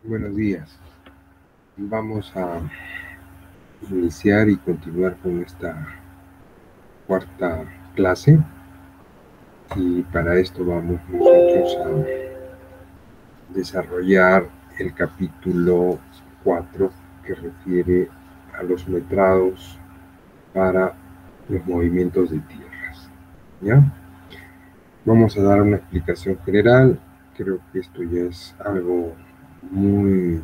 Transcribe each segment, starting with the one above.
Buenos días. Vamos a iniciar y continuar con esta cuarta clase y para esto vamos nosotros a desarrollar el capítulo 4 que refiere a los metrados para los movimientos de tierras. ¿Ya? Vamos a dar una explicación general. Creo que esto ya es algo muy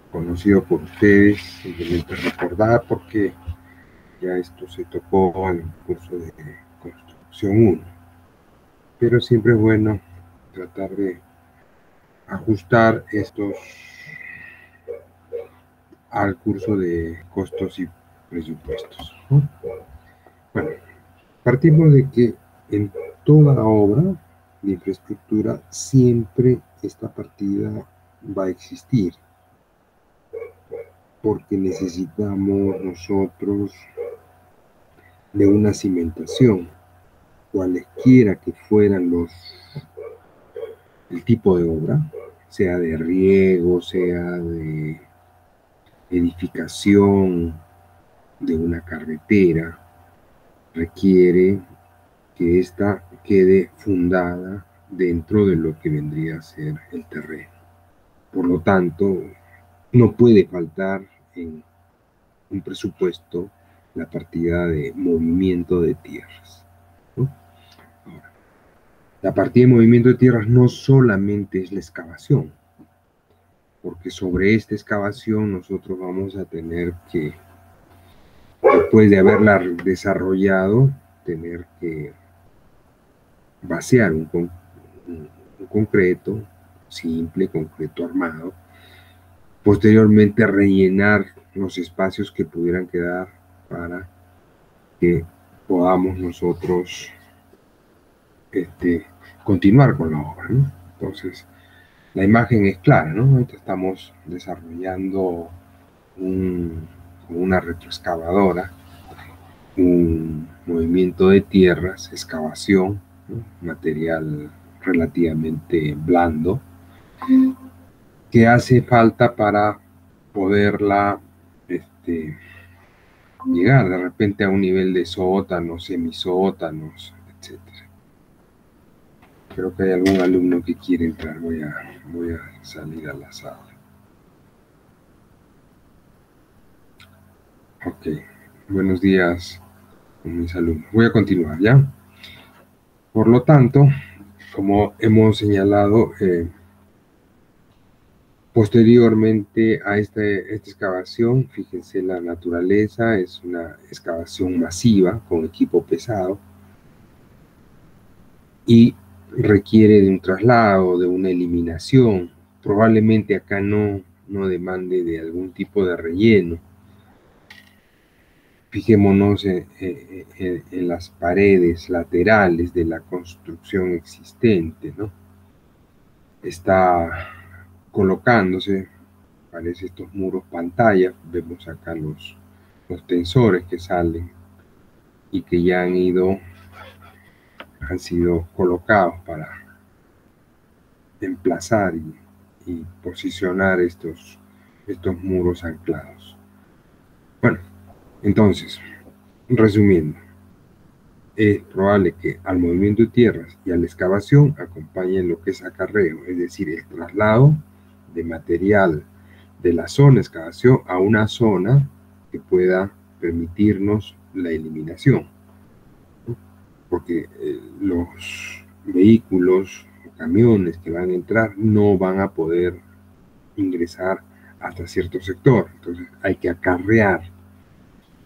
conocido por ustedes, simplemente recordar porque ya esto se tocó en el curso de construcción 1, pero siempre es bueno tratar de ajustar estos al curso de costos y presupuestos, ¿no? Bueno, partimos de que en toda obra de infraestructura siempre esta partida va a existir, porque necesitamos nosotros de una cimentación, cualesquiera que fueran el tipo de obra, sea de riego, sea de edificación, de una carretera, requiere que ésta quede fundada dentro de lo que vendría a ser el terreno. Por lo tanto, no puede faltar en un presupuesto la partida de movimiento de tierras, ¿no? Ahora, la partida de movimiento de tierras no solamente es la excavación, porque sobre esta excavación nosotros vamos a tener que, después de haberla desarrollado, tener que vaciar un concreto simple, concreto armado, posteriormente rellenar los espacios que pudieran quedar para que podamos nosotros continuar con la obra, ¿no? Entonces, la imagen es clara, ¿no? Ahorita estamos desarrollando una retroexcavadora, un movimiento de tierras, excavación, ¿no? Material relativamente blando, que hace falta para poderla llegar de repente a un nivel de sótanos, semisótanos, etc. Creo que hay algún alumno que quiere entrar, voy a salir a la sala. Ok, buenos días mis alumnos. Voy a continuar, ¿ya? Por lo tanto, como hemos señalado, posteriormente a esta excavación, fíjense la naturaleza, es una excavación masiva con equipo pesado y requiere de un traslado, de una eliminación. Probablemente acá no demande de algún tipo de relleno. Fijémonos en las paredes laterales de la construcción existente, ¿no? Está colocándose, parece estos muros pantalla, vemos acá los tensores que salen y que ya han sido colocados para emplazar y posicionar estos muros anclados. Bueno, entonces, resumiendo, es probable que al movimiento de tierras y a la excavación acompañen lo que es acarreo, es decir, el traslado de material de la zona de excavación a una zona que pueda permitirnos la eliminación, ¿no? Porque los vehículos o camiones que van a entrar no van a poder ingresar hasta cierto sector, entonces hay que acarrear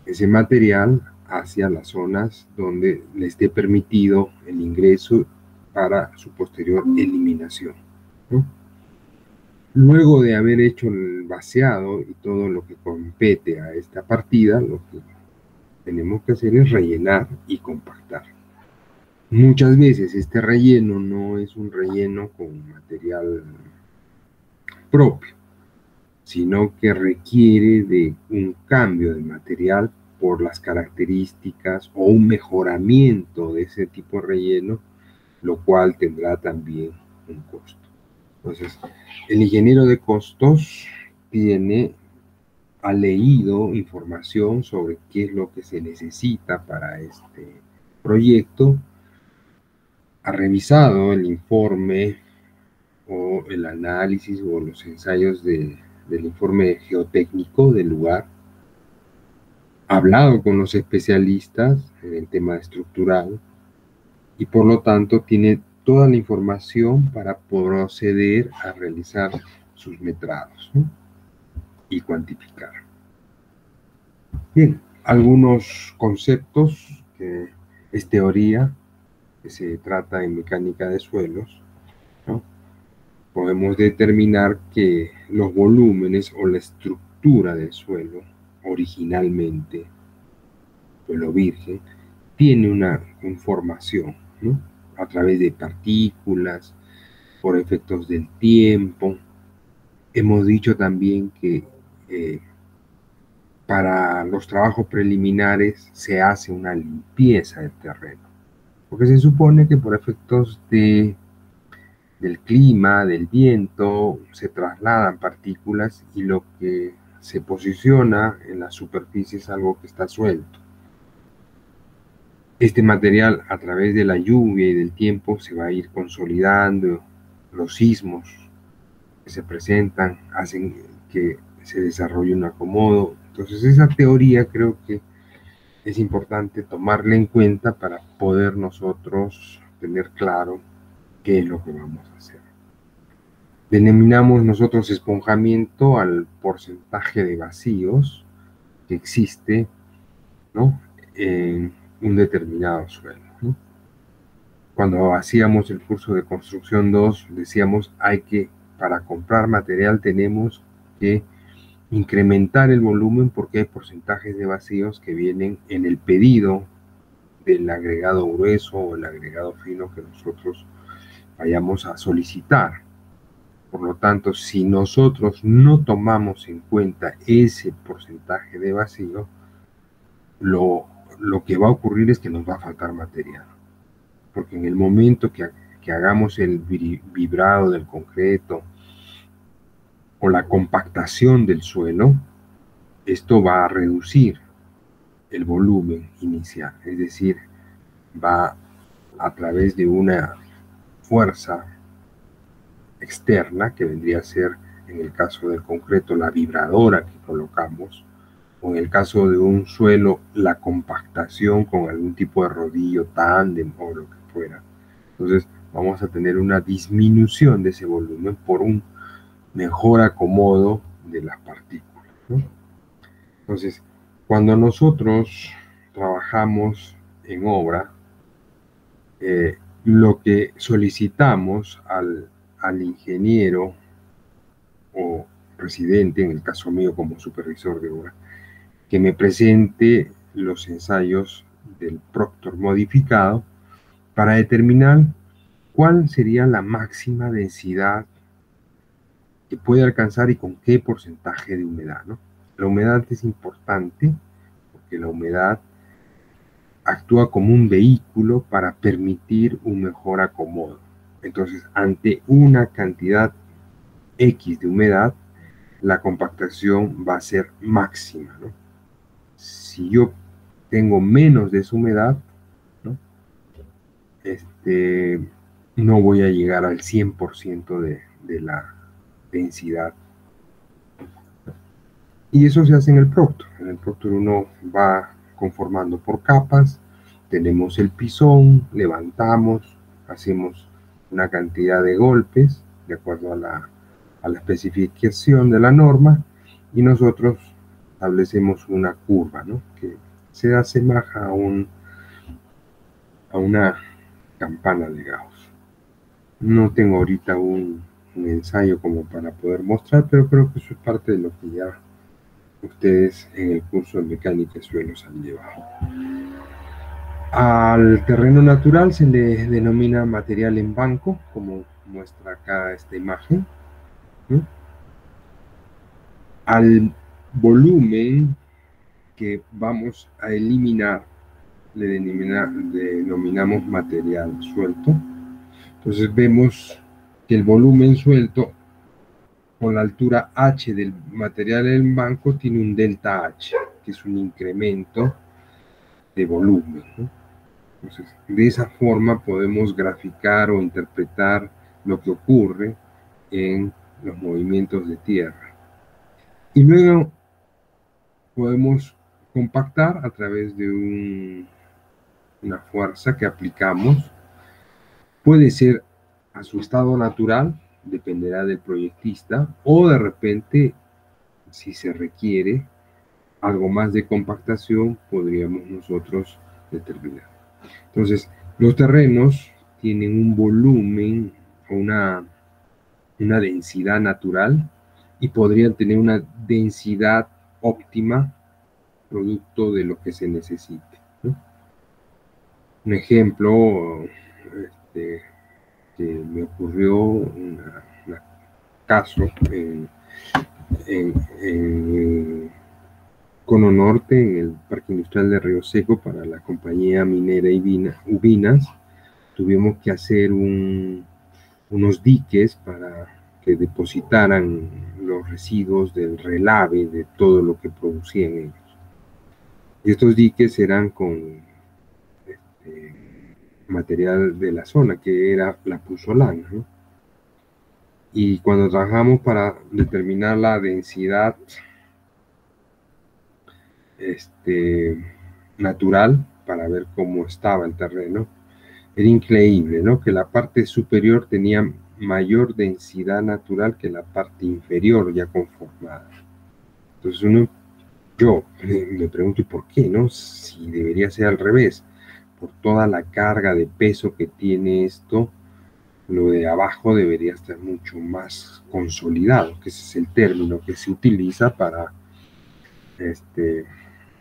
ese material hacia las zonas donde le esté permitido el ingreso para su posterior eliminación, ¿no? Luego de haber hecho el vaciado y todo lo que compete a esta partida, lo que tenemos que hacer es rellenar y compactar. Muchas veces este relleno no es un relleno con material propio, sino que requiere de un cambio de material por las características o un mejoramiento de ese tipo de relleno, lo cual tendrá también un costo. Entonces, el ingeniero de costos ha leído información sobre qué es lo que se necesita para este proyecto, ha revisado el informe o el análisis o los ensayos del informe geotécnico del lugar, ha hablado con los especialistas en el tema estructural y por lo tanto tiene toda la información para proceder a realizar sus metrados, ¿no? Y cuantificar. Bien, algunos conceptos que es teoría que se trata en mecánica de suelos, ¿no? Podemos determinar que los volúmenes o la estructura del suelo originalmente, suelo virgen, tiene una conformación, ¿no? A través de partículas, por efectos del tiempo. Hemos dicho también que para los trabajos preliminares se hace una limpieza del terreno, porque se supone que por efectos del clima, del viento, se trasladan partículas y lo que se posiciona en la superficie es algo que está suelto. Este material, a través de la lluvia y del tiempo, se va a ir consolidando. Los sismos que se presentan hacen que se desarrolle un acomodo. Entonces, esa teoría creo que es importante tomarla en cuenta para poder nosotros tener claro qué es lo que vamos a hacer. Denominamos nosotros esponjamiento al porcentaje de vacíos que existe, ¿no?, en un determinado suelo, ¿no? Cuando hacíamos el curso de construcción 2, decíamos para comprar material tenemos que incrementar el volumen porque hay porcentajes de vacíos que vienen en el pedido del agregado grueso o el agregado fino que nosotros vayamos a solicitar. Por lo tanto, si nosotros no tomamos en cuenta ese porcentaje de vacío, lo que va a ocurrir es que nos va a faltar material. Porque en el momento que hagamos el vibrado del concreto o la compactación del suelo, esto va a reducir el volumen inicial. Es decir, va a través de una fuerza externa, que vendría a ser, en el caso del concreto, la vibradora que colocamos, o en el caso de un suelo, la compactación con algún tipo de rodillo, tándem o lo que fuera. Entonces vamos a tener una disminución de ese volumen por un mejor acomodo de las partículas, ¿no? Entonces, cuando nosotros trabajamos en obra, lo que solicitamos al ingeniero o residente, en el caso mío como supervisor de obra, que me presente los ensayos del Proctor modificado para determinar cuál sería la máxima densidad que puede alcanzar y con qué porcentaje de humedad, ¿no? La humedad es importante porque la humedad actúa como un vehículo para permitir un mejor acomodo. Entonces, ante una cantidad X de humedad, la compactación va a ser máxima, ¿no? Si yo tengo menos de esa humedad, ¿no?, no voy a llegar al 100% de la densidad. Y eso se hace en el Proctor. En el Proctor uno va conformando por capas, tenemos el pisón, levantamos, hacemos una cantidad de golpes de acuerdo a la especificación de la norma y nosotros establecemos una curva, ¿no?, que se asemeja a una campana de Gauss. No tengo ahorita un ensayo como para poder mostrar, pero creo que eso es parte de lo que ya ustedes en el curso de mecánica de suelos han llevado. Al terreno natural se le denomina material en banco, como muestra acá esta imagen, ¿no? Al volumen que vamos a eliminar le denominamos material suelto. Entonces vemos que el volumen suelto con la altura h del material en banco tiene un delta h, que es un incremento de volumen, ¿no? Entonces, de esa forma podemos graficar o interpretar lo que ocurre en los movimientos de tierra. Y luego podemos compactar a través de una fuerza que aplicamos. Puede ser a su estado natural, dependerá del proyectista, o de repente, si se requiere algo más de compactación, podríamos nosotros determinar. Entonces, los terrenos tienen un volumen o una densidad natural y podrían tener una densidad óptima producto de lo que se necesite, ¿no? Un ejemplo que me ocurrió, un caso en Cono Norte, en el Parque Industrial de Río Seco, para la compañía minera Ubinas. Tuvimos que hacer unos diques para que depositaran los residuos del relave de todo lo que producían ellos. Y estos diques eran con material de la zona, que era la puzolana, ¿no? Y cuando trabajamos para determinar la densidad natural, para ver cómo estaba el terreno, era increíble, ¿no? Que la parte superior tenía mayor densidad natural que la parte inferior ya conformada. Entonces yo me pregunto, ¿y por qué, no? Si debería ser al revés, por toda la carga de peso que tiene esto, lo de abajo debería estar mucho más consolidado, que ese es el término que se utiliza para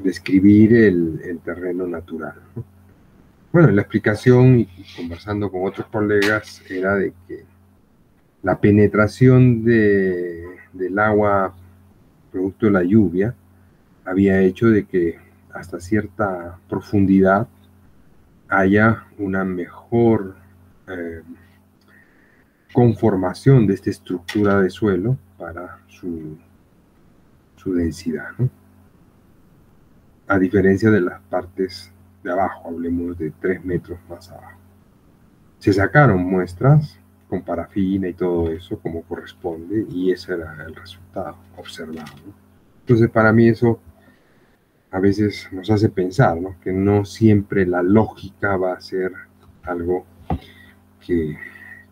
describir el terreno natural, ¿no? Bueno, la explicación, y conversando con otros colegas, era de que la penetración del agua producto de la lluvia había hecho de que hasta cierta profundidad haya una mejor conformación de esta estructura de suelo para su densidad, ¿no? A diferencia de las partes de abajo, hablemos de 3 metros más abajo. Se sacaron muestras con parafina y todo eso como corresponde, y ese era el resultado observado, ¿no? Entonces, para mí eso a veces nos hace pensar, ¿no? Que no siempre la lógica va a ser algo que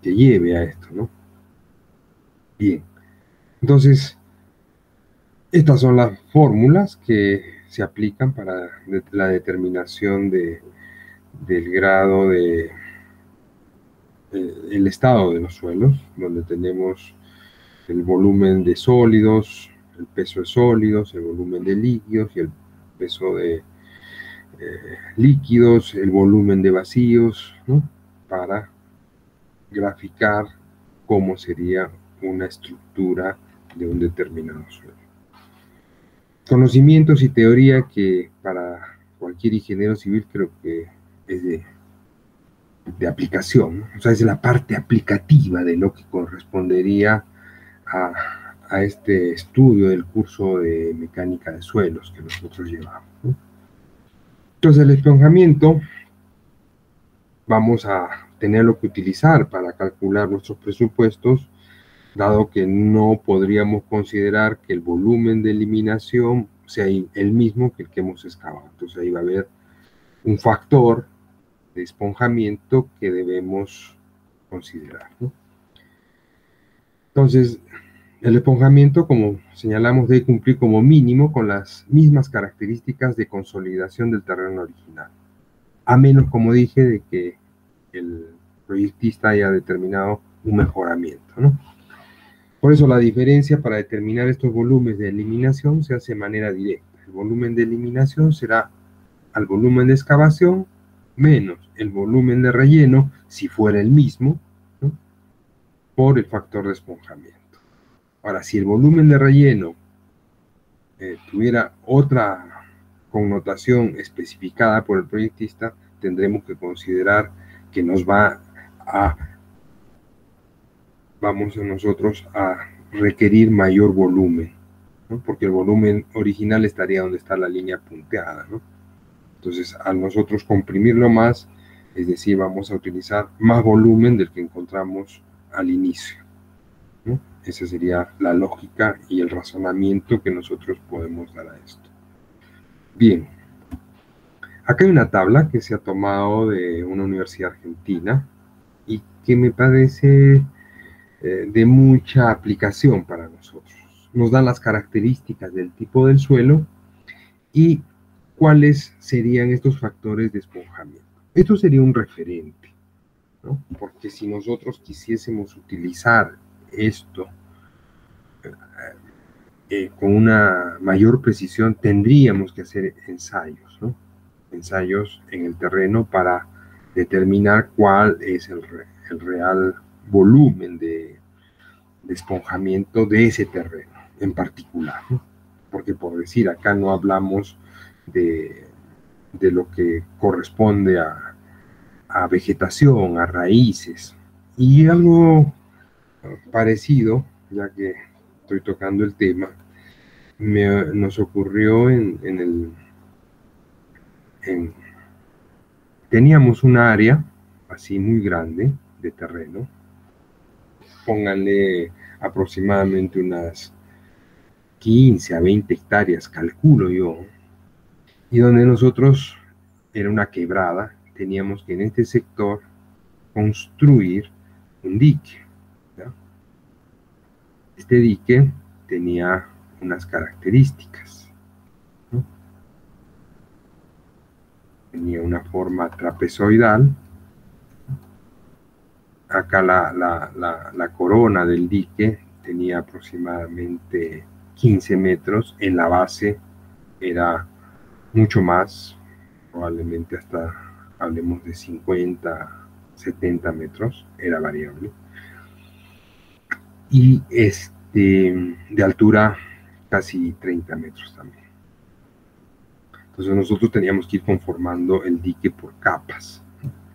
lleve a esto, ¿no? Bien, entonces estas son las fórmulas que se aplican para la determinación del grado de el estado de los suelos, donde tenemos el volumen de sólidos, el peso de sólidos, el volumen de líquidos y el peso de líquidos, el volumen de vacíos, ¿no? Para graficar cómo sería una estructura de un determinado suelo. Conocimientos y teoría que para cualquier ingeniero civil creo que es de aplicación, ¿no? O sea, es la parte aplicativa de lo que correspondería a este estudio del curso de mecánica de suelos que nosotros llevamos, ¿no? Entonces, el esponjamiento vamos a tenerlo que utilizar para calcular nuestros presupuestos, dado que no podríamos considerar que el volumen de eliminación sea el mismo que el que hemos excavado. Entonces ahí va a haber un factor de esponjamiento que debemos considerar, ¿no? Entonces, el esponjamiento, como señalamos, debe cumplir como mínimo con las mismas características de consolidación del terreno original, a menos, como dije, de que el proyectista haya determinado un mejoramiento, ¿no? Por eso la diferencia para determinar estos volúmenes de eliminación se hace de manera directa. El volumen de eliminación será al volumen de excavación menos el volumen de relleno, si fuera el mismo, ¿no? Por el factor de esponjamiento. Ahora, si el volumen de relleno tuviera otra connotación especificada por el proyectista, tendremos que considerar que nos va a vamos nosotros a requerir mayor volumen, ¿no? Porque el volumen original estaría donde está la línea punteada, ¿no? Entonces, al nosotros comprimirlo más, es decir, vamos a utilizar más volumen del que encontramos al inicio, ¿no? Esa sería la lógica y el razonamiento que nosotros podemos dar a esto. Bien, acá hay una tabla que se ha tomado de una universidad argentina y que me parece de mucha aplicación para nosotros. Nos dan las características del tipo del suelo y cuáles serían estos factores de esponjamiento. Esto sería un referente, ¿no? Porque si nosotros quisiésemos utilizar esto con una mayor precisión, tendríamos que hacer ensayos, ¿no? Ensayos en el terreno para determinar cuál es el real volumen de esponjamiento de ese terreno en particular, ¿no? Porque por decir, acá no hablamos de lo que corresponde a vegetación, a raíces. Y algo parecido, ya que estoy tocando el tema, nos ocurrió teníamos un área así muy grande de terreno, pónganle aproximadamente unas 15 a 20 hectáreas, calculo yo, y donde nosotros, era una quebrada, teníamos que en este sector construir un dique, ¿ya? Este dique tenía unas características, ¿no? Tenía una forma trapezoidal. Acá la corona del dique tenía aproximadamente 15 metros, en la base era mucho más, probablemente hasta hablemos de 50, 70 metros, era variable. Y de altura casi 30 metros también. Entonces nosotros teníamos que ir conformando el dique por capas,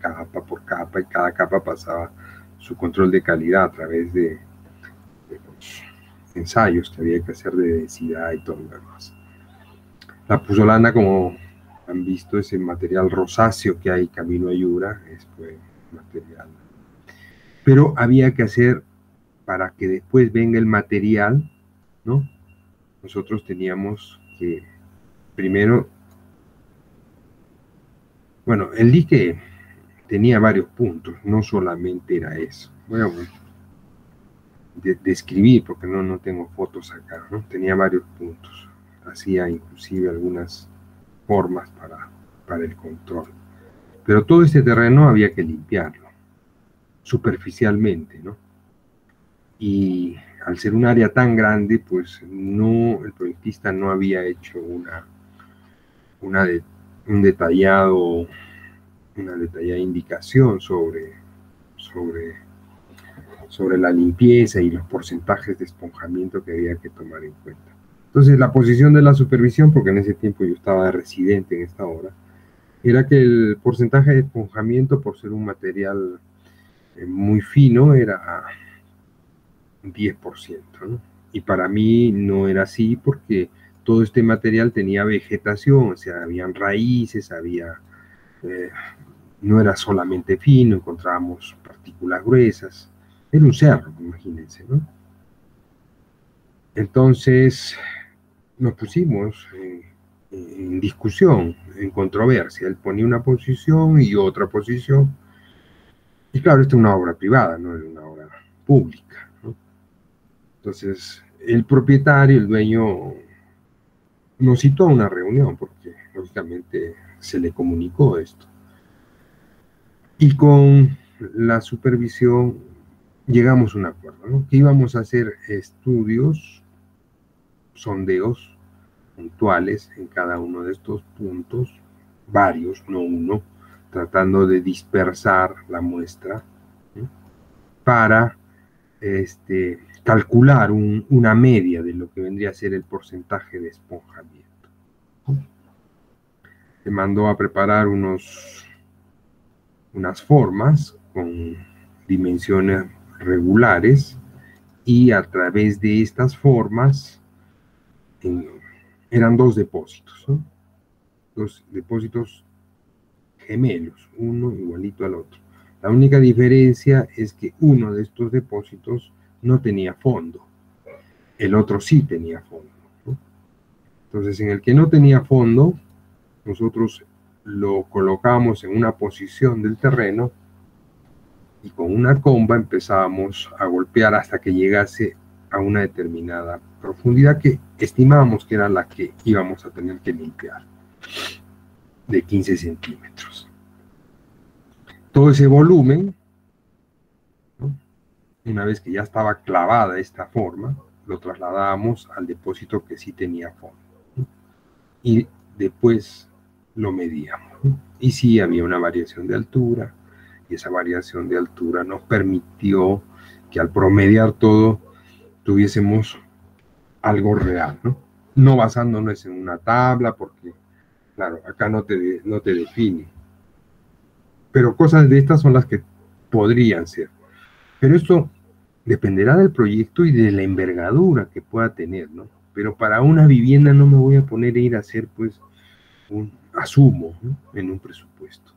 capa por capa, y cada capa pasaba su control de calidad a través de los ensayos que había que hacer de densidad y todo lo demás. La puzzolana, como han visto, ese material rosáceo que hay camino a Yura, es pues material. Pero había que hacer, para que después venga el material, ¿no? Nosotros teníamos que primero, bueno, el dique tenía varios puntos, no solamente era eso. Voy a describir, porque no tengo fotos acá, ¿no? Tenía varios puntos, hacía inclusive algunas formas para el control. Pero todo este terreno había que limpiarlo, superficialmente, ¿no? Y al ser un área tan grande, pues el proyectista no había hecho una detallada indicación sobre la limpieza y los porcentajes de esponjamiento que había que tomar en cuenta. Entonces, la posición de la supervisión, porque en ese tiempo yo estaba de residente en esta obra, era que el porcentaje de esponjamiento, por ser un material muy fino, era 10%, ¿no? Y para mí no era así, porque todo este material tenía vegetación, o sea, habían raíces, no era solamente fino, encontrábamos partículas gruesas. Era un cerro, imagínense, ¿no? Entonces nos pusimos en discusión, en controversia. Él ponía una posición y otra posición. Y claro, esta es una obra privada, no es una obra pública, ¿no? Entonces, el propietario, el dueño, nos citó a una reunión porque, lógicamente, se le comunicó esto. Y con la supervisión llegamos a un acuerdo, ¿no? Que íbamos a hacer estudios, sondeos puntuales en cada uno de estos puntos, varios, no uno, tratando de dispersar la muestra, ¿sí? Para calcular una media de lo que vendría a ser el porcentaje de esponjamiento. Se mandó a preparar unas formas con dimensiones regulares y a través de estas formas eran dos depósitos, ¿no? Dos depósitos gemelos, uno igualito al otro. La única diferencia es que uno de estos depósitos no tenía fondo, el otro sí tenía fondo, ¿no? Entonces, en el que no tenía fondo, nosotros lo colocamos en una posición del terreno y con una comba empezábamos a golpear hasta que llegase a una determinada profundidad que estimábamos que era la que íbamos a tener que limpiar, de 15 centímetros. Todo ese volumen, ¿no?, una vez que ya estaba clavada esta forma, lo trasladábamos al depósito que sí tenía fondo, ¿no?, y después lo medíamos, ¿no?, y sí había una variación de altura, y esa variación de altura nos permitió que al promediar todo tuviésemos algo real, ¿no? No basándonos en una tabla, porque, claro, acá no te define. Pero cosas de estas son las que podrían ser. Pero esto dependerá del proyecto y de la envergadura que pueda tener, ¿no? Pero para una vivienda no me voy a poner a ir a hacer, pues, un asumo, ¿no?, en un presupuesto.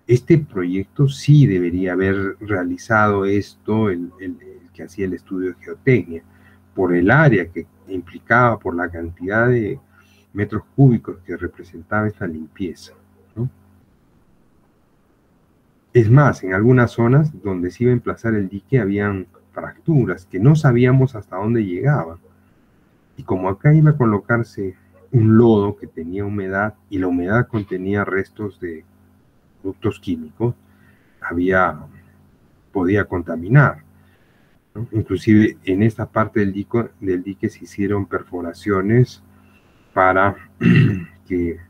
Este proyecto sí debería haber realizado esto, el que hacía el estudio de geotecnia, por el área que implicaba, por la cantidad de metros cúbicos que representaba esta limpieza, ¿no? Es más, en algunas zonas donde se iba a emplazar el dique habían fracturas que no sabíamos hasta dónde llegaban. Y como acá iba a colocarse un lodo que tenía humedad y la humedad contenía restos de productos químicos, podía contaminar, ¿no? Inclusive en esta parte del dique se hicieron perforaciones para que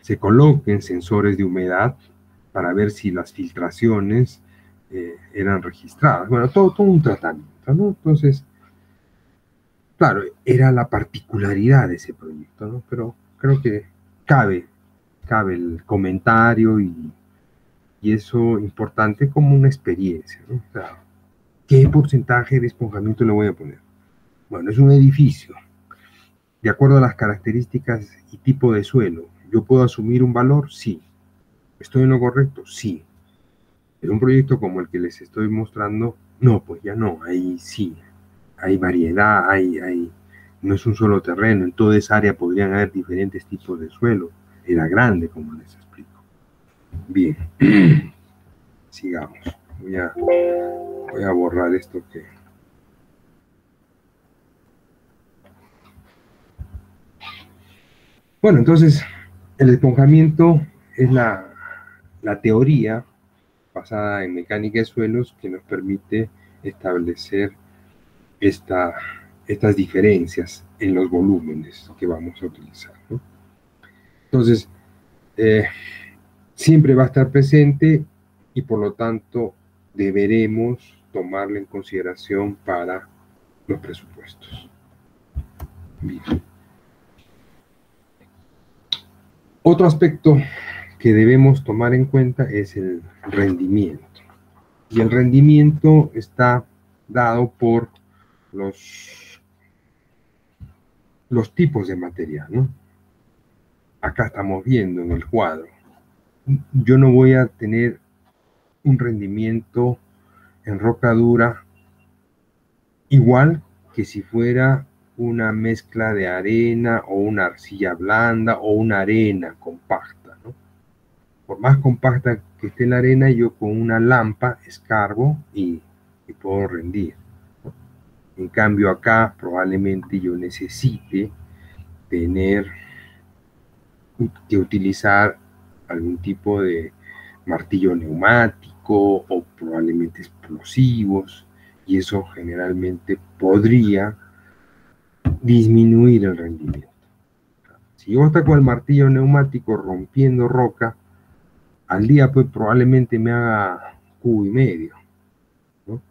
se coloquen sensores de humedad para ver si las filtraciones eran registradas. Bueno, todo un tratamiento, ¿no? Entonces, claro, era la particularidad de ese proyecto, ¿no? Pero creo que cabe el comentario y eso importante como una experiencia, ¿no? O sea, ¿qué porcentaje de esponjamiento le voy a poner? Bueno, es un edificio. De acuerdo a las características y tipo de suelo, ¿yo puedo asumir un valor? Sí. ¿Estoy en lo correcto? Sí. Pero un proyecto como el que les estoy mostrando, no, pues ya no. Ahí sí, hay variedad, no es un solo terreno. En toda esa área podrían haber diferentes tipos de suelo. Era grande, como les explico. Bien. Sigamos. Voy a borrar esto que... Bueno, entonces, el esponjamiento es la teoría basada en mecánica de suelos que nos permite establecer estas diferencias en los volúmenes que vamos a utilizar, ¿no? Entonces, siempre va a estar presente y por lo tanto deberemos tomarlo en consideración para los presupuestos. Bien. Otro aspecto que debemos tomar en cuenta es el rendimiento. Y el rendimiento está dado por los tipos de material, ¿no? Acá estamos viendo en el cuadro. Yo no voy a tener un rendimiento en roca dura igual que si fuera una mezcla de arena o una arcilla blanda o una arena compacta, ¿no? Por más compacta que esté la arena, yo con una lampa escarbo y puedo rendir, ¿no? En cambio acá probablemente yo necesite tener que utilizar algún tipo de martillo neumático o probablemente explosivos, y eso generalmente podría disminuir el rendimiento. Si yo ataco el martillo neumático rompiendo roca, al día pues probablemente me haga 1,5 cubos, ¿no?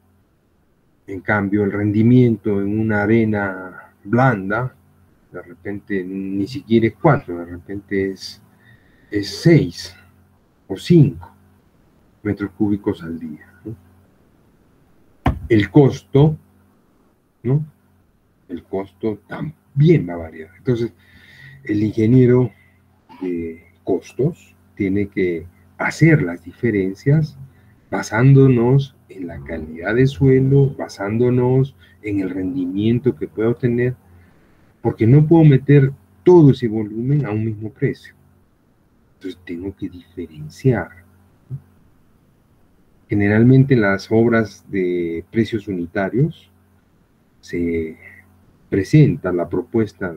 En cambio el rendimiento en una arena blanda, de repente ni siquiera es 4, de repente es 6 o 5 metros cúbicos al día, ¿no? El costo ¿no? El costo también va a variar. Entonces, el ingeniero de costos tiene que hacer las diferencias basándonos en la calidad de suelo, basándonos en el rendimiento que pueda obtener, porque no puedo meter todo ese volumen a un mismo precio. Entonces tengo que diferenciar. Generalmente en las obras de precios unitarios se presenta la propuesta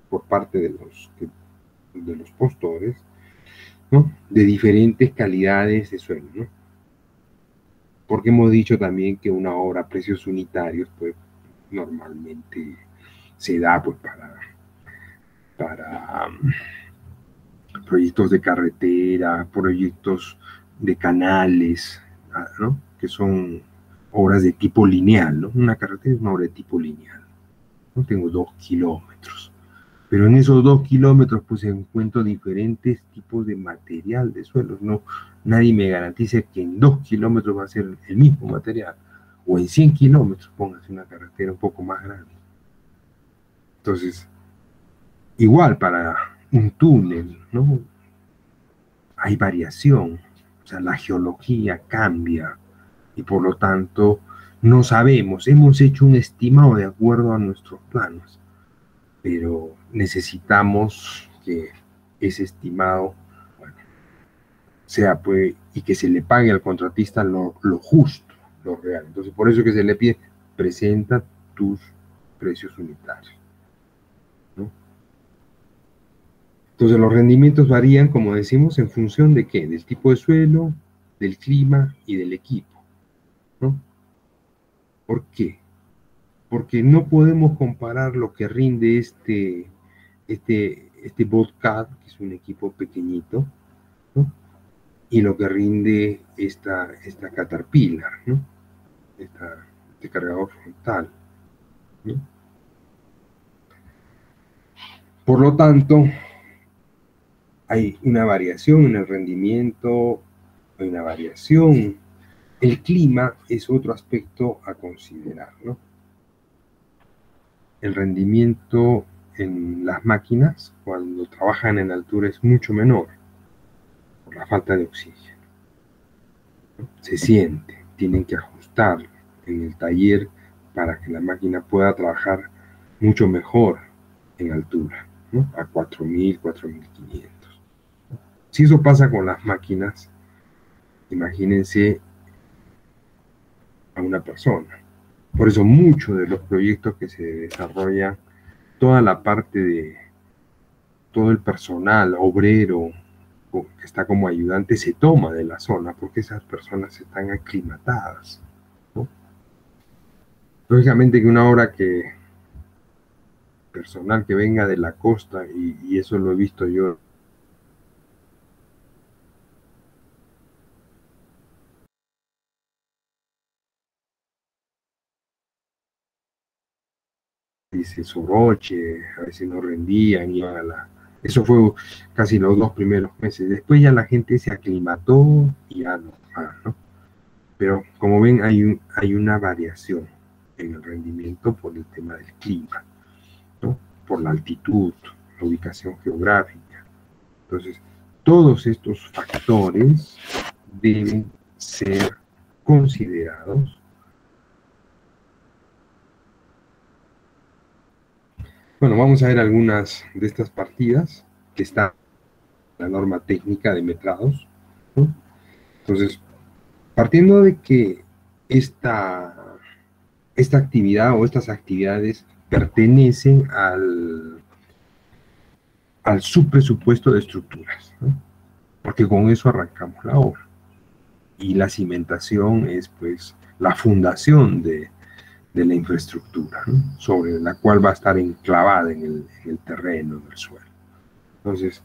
por parte de los postores, ¿no? De diferentes calidades de suelo, ¿no? Porque hemos dicho también que una obra a precios unitarios, pues normalmente se da pues para proyectos de carretera, proyectos de canales, ¿no? Que son obras de tipo lineal, ¿no? Una carretera es una obra de tipo lineal. ¿No? Tengo 2 kilómetros. Pero en esos 2 kilómetros pues encuentro diferentes tipos de material de suelos. No, nadie me garantiza que en 2 kilómetros va a ser el mismo material. O en 100 kilómetros, póngase una carretera un poco más grande. Entonces, igual para un túnel, ¿no? Hay variación. O sea, la geología cambia y por lo tanto no sabemos. Hemos hecho un estimado de acuerdo a nuestros planos, pero necesitamos que ese estimado, bueno, sea pues, y que se le pague al contratista lo justo, lo real. Entonces, por eso que se le pide, presenta tus precios unitarios, ¿no? Entonces, los rendimientos varían, como decimos, en función de qué, del tipo de suelo, del clima y del equipo, ¿no? ¿Por qué? Porque no podemos comparar lo que rinde este Bobcat, que es un equipo pequeñito, ¿no? Y lo que rinde esta Caterpillar, ¿no? Este cargador frontal, ¿no? Por lo tanto, hay una variación en el rendimiento, hay una variación. El clima es otro aspecto a considerar, ¿no? El rendimiento en las máquinas cuando trabajan en altura es mucho menor por la falta de oxígeno, ¿no? Se siente, tienen que ajustar en el taller para que la máquina pueda trabajar mucho mejor en altura, ¿no? A 4000, 4500. Si eso pasa con las máquinas, imagínense a una persona. Por eso muchos de los proyectos que se desarrollan, toda la parte de todo el personal obrero que está como ayudante se toma de la zona porque esas personas están aclimatadas, ¿no? Lógicamente que una obra que personal que venga de la costa, y eso lo he visto yo, dice Soroche, a veces no rendían, iban a la... Eso fue casi los 2 primeros meses. Después ya la gente se aclimató y ya no, ¿no? Pero como ven, hay una variación en el rendimiento por el tema del clima, ¿no? Por la altitud, la ubicación geográfica. Entonces, todos estos factores deben ser considerados. Bueno, vamos a ver algunas de estas partidas que están en la norma técnica de metrados, ¿no? Entonces, partiendo de que esta actividad o estas actividades pertenecen al subpresupuesto de estructuras, ¿no? Porque con eso arrancamos la obra. Y la cimentación es pues la fundación de la infraestructura, ¿no? Sobre la cual va a estar enclavada en el terreno, en el suelo. Entonces,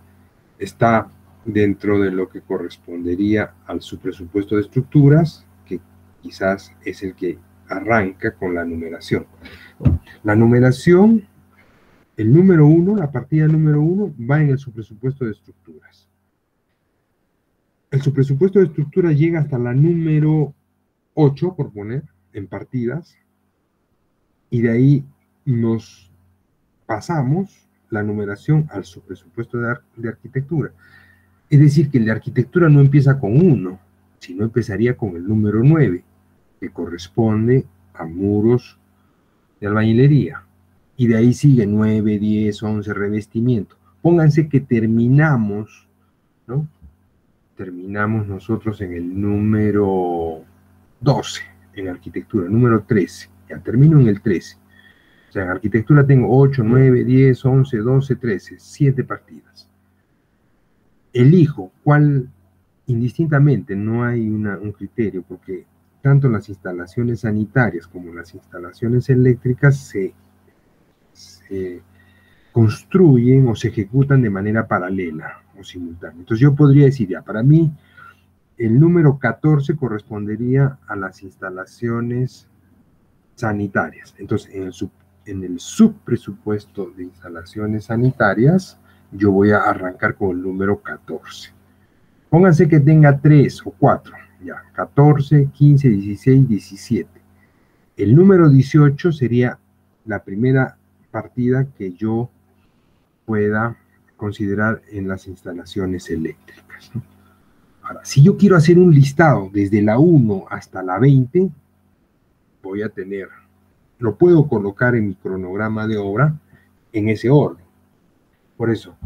está dentro de lo que correspondería al subpresupuesto de estructuras, que quizás es el que arranca con la numeración. La numeración, el número 1, la partida número 1, va en el subpresupuesto de estructuras. El subpresupuesto de estructuras llega hasta la número 8, por poner, en partidas, y de ahí nos pasamos la numeración al subpresupuesto de arquitectura. Es decir, que el de arquitectura no empieza con 1, sino empezaría con el número 9, que corresponde a muros de albañilería. Y de ahí sigue 9, 10, 11, revestimiento. Pónganse que terminamos, ¿no? Terminamos nosotros en el número 12, en arquitectura, número 13. Ya termino en el 13. O sea, en arquitectura tengo 8, 9, 10, 11, 12, 13, 7 partidas. Elijo cuál, indistintamente, no hay un criterio, porque tanto las instalaciones sanitarias como las instalaciones eléctricas se construyen o se ejecutan de manera paralela o simultánea. Entonces yo podría decir, ya, para mí, el número 14 correspondería a las instalaciones sanitarias. Entonces, en el subpresupuesto de instalaciones sanitarias, yo voy a arrancar con el número 14. Pónganse que tenga 3 o 4, ya, 14, 15, 16, 17. El número 18 sería la primera partida que yo pueda considerar en las instalaciones eléctricas, ¿no? Ahora, si yo quiero hacer un listado desde la 1 hasta la 20, voy a tener, lo puedo colocar en mi cronograma de obra en ese orden. Por eso,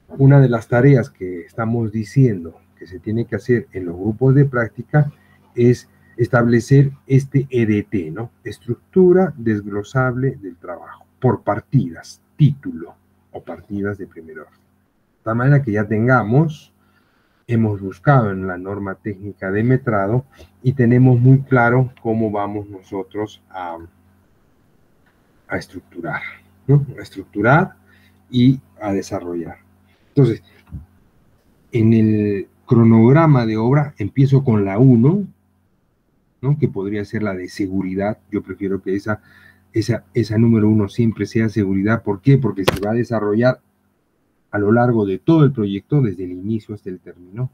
una de las tareas que estamos diciendo que se tiene que hacer en los grupos de práctica es establecer este EDT, ¿no? Estructura desglosable del trabajo, por partidas, título o partidas de primer orden. De tal manera que ya tengamos, hemos buscado en la norma técnica de metrado y tenemos muy claro cómo vamos nosotros a estructurar, ¿no? A estructurar y a desarrollar. Entonces, en el cronograma de obra empiezo con la 1, ¿no? Que podría ser la de seguridad. Yo prefiero que esa número 1 siempre sea seguridad. ¿Por qué? Porque se va a desarrollar a lo largo de todo el proyecto, desde el inicio hasta el término.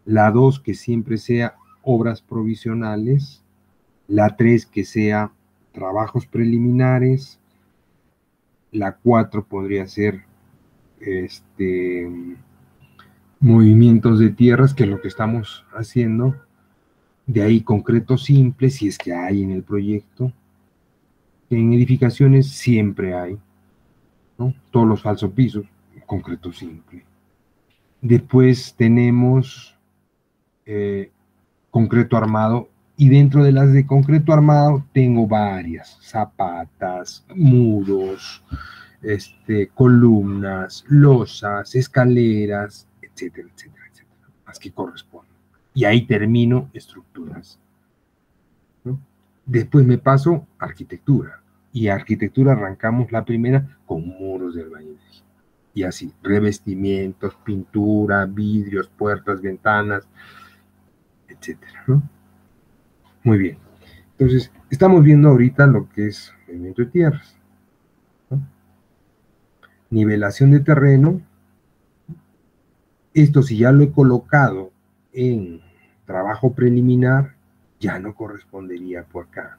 La 2, que siempre sea obras provisionales. La 3, que sea trabajos preliminares. La 4 podría ser movimientos de tierras, que es lo que estamos haciendo. De ahí concreto simple, si es que hay en el proyecto. En edificaciones siempre hay, ¿no? Todos los falsos pisos, concreto simple. Después tenemos concreto armado, y dentro de las de concreto armado tengo varias: zapatas, muros, columnas, losas, escaleras, etcétera, etcétera, etcétera, las que corresponden. Y ahí termino estructuras, ¿no? Después me paso a arquitectura, y a arquitectura arrancamos la primera con muros de albañilería. Y así, revestimientos, pintura, vidrios, puertas, ventanas, etcétera, ¿no? Muy bien. Entonces, estamos viendo ahorita lo que es movimiento de tierras, ¿no? Nivelación de terreno. Esto, si ya lo he colocado en trabajo preliminar, ya no correspondería por acá,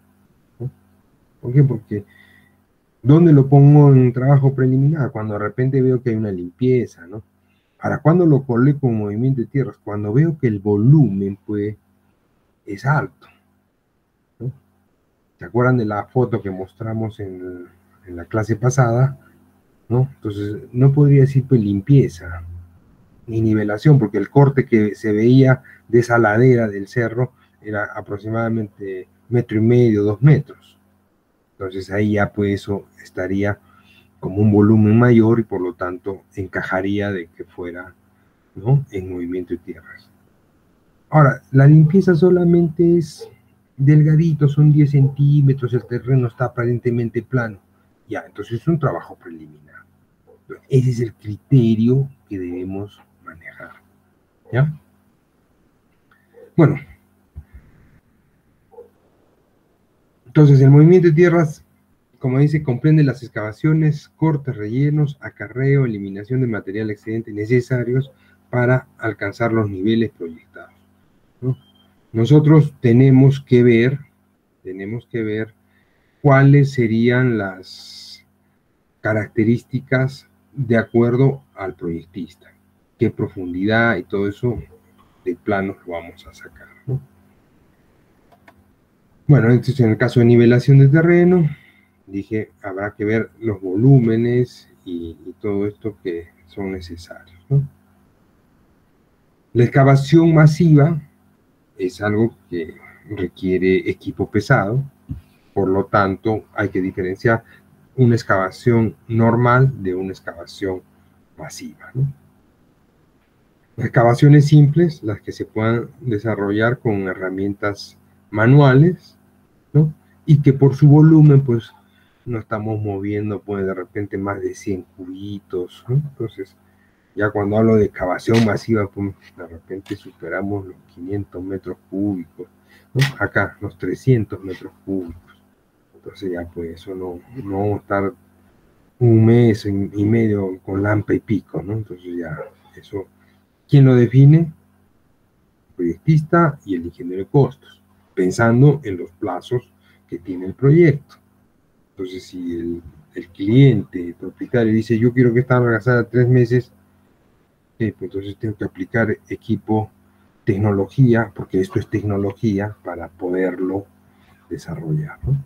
¿no? ¿Por qué? Porque ¿dónde lo pongo en trabajo preliminar? Cuando de repente veo que hay una limpieza, ¿no? Ahora, ¿cuándo lo coloco en movimiento de tierras? Cuando veo que el volumen, pues, es alto, ¿no? ¿Se acuerdan de la foto que mostramos en la clase pasada, ¿no? Entonces, no podría decir, pues, limpieza ni nivelación, porque el corte que se veía de esa ladera del cerro era aproximadamente 1,5 metros, 2 metros. Entonces ahí ya pues eso estaría como un volumen mayor y por lo tanto encajaría de que fuera, ¿no?, en movimiento de tierras. Ahora, la limpieza solamente es delgadito, son 10 centímetros, el terreno está aparentemente plano. Ya, entonces es un trabajo preliminar. Ese es el criterio que debemos manejar, ¿ya? Bueno, entonces el movimiento de tierras, como dice, comprende las excavaciones, cortes, rellenos, acarreo, eliminación de material excedente necesarios para alcanzar los niveles proyectados, ¿no? Nosotros tenemos que ver cuáles serían las características de acuerdo al proyectista, qué profundidad y todo eso de planos lo vamos a sacar, ¿no? Bueno, entonces en el caso de nivelación de terreno, dije, habrá que ver los volúmenes y todo esto que son necesarios, ¿no? La excavación masiva es algo que requiere equipo pesado, por lo tanto hay que diferenciar una excavación normal de una excavación masiva, ¿no? Las excavaciones simples, las que se puedan desarrollar con herramientas manuales, ¿no? Y que por su volumen, pues, no estamos moviendo, pues, de repente más de 100 cubitos, ¿no? Entonces, ya cuando hablo de excavación masiva, pues, de repente superamos los 500 metros cúbicos, ¿no? Acá, los 300 metros cúbicos. Entonces ya, pues, eso no vamos a estar un mes y medio con lampa y pico, ¿no? Entonces ya, eso, ¿quién lo define? El proyectista y el ingeniero de costos, pensando en los plazos que tiene el proyecto. Entonces, si el cliente, el propietario, dice, yo quiero que esta organizada 3 meses, pues entonces tengo que aplicar equipo, tecnología, porque esto es tecnología, para poderlo desarrollar, ¿no?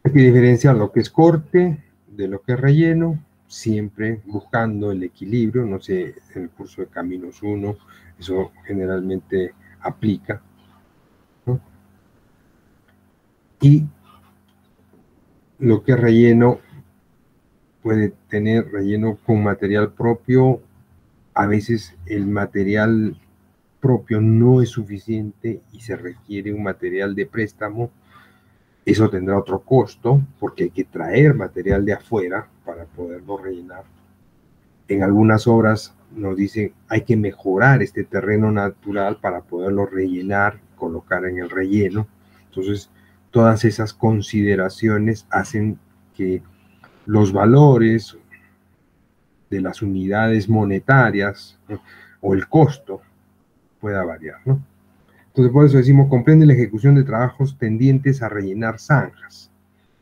Hay que diferenciar lo que es corte de lo que es relleno, siempre buscando el equilibrio. No sé, en el curso de Caminos 1, eso generalmente aplica, ¿no? Y lo que es relleno, puede tener relleno con material propio. A veces el material propio no es suficiente y se requiere un material de préstamo. Eso tendrá otro costo porque hay que traer material de afuera para poderlo rellenar. En algunas obras nos dicen hay que mejorar este terreno natural para poderlo rellenar, colocar en el relleno. Entonces, todas esas consideraciones hacen que los valores de las unidades monetarias, ¿no?, o el costo pueda variar, ¿no? Entonces, por eso decimos, comprende la ejecución de trabajos tendientes a rellenar zanjas,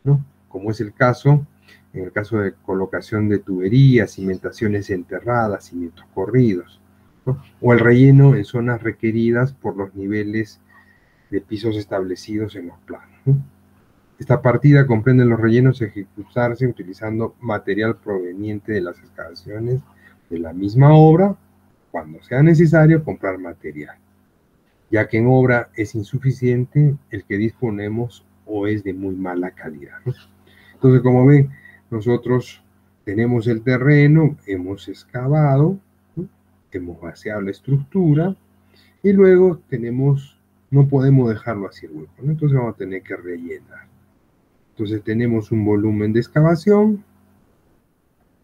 ¿no? Como es el caso, en el caso de colocación de tuberías, cimentaciones enterradas, cimientos corridos, ¿no? O el relleno en zonas requeridas por los niveles de pisos establecidos en los planos, ¿no? Esta partida comprende los rellenos a ejecutarse utilizando material proveniente de las excavaciones de la misma obra, cuando sea necesario comprar material, ya que en obra es insuficiente el que disponemos o es de muy mala calidad, ¿no? Entonces, como ven, nosotros tenemos el terreno, hemos excavado, ¿no?, hemos vaciado la estructura y luego tenemos, no podemos dejarlo así el hueco, ¿no? Entonces vamos a tener que rellenar. Entonces tenemos un volumen de excavación,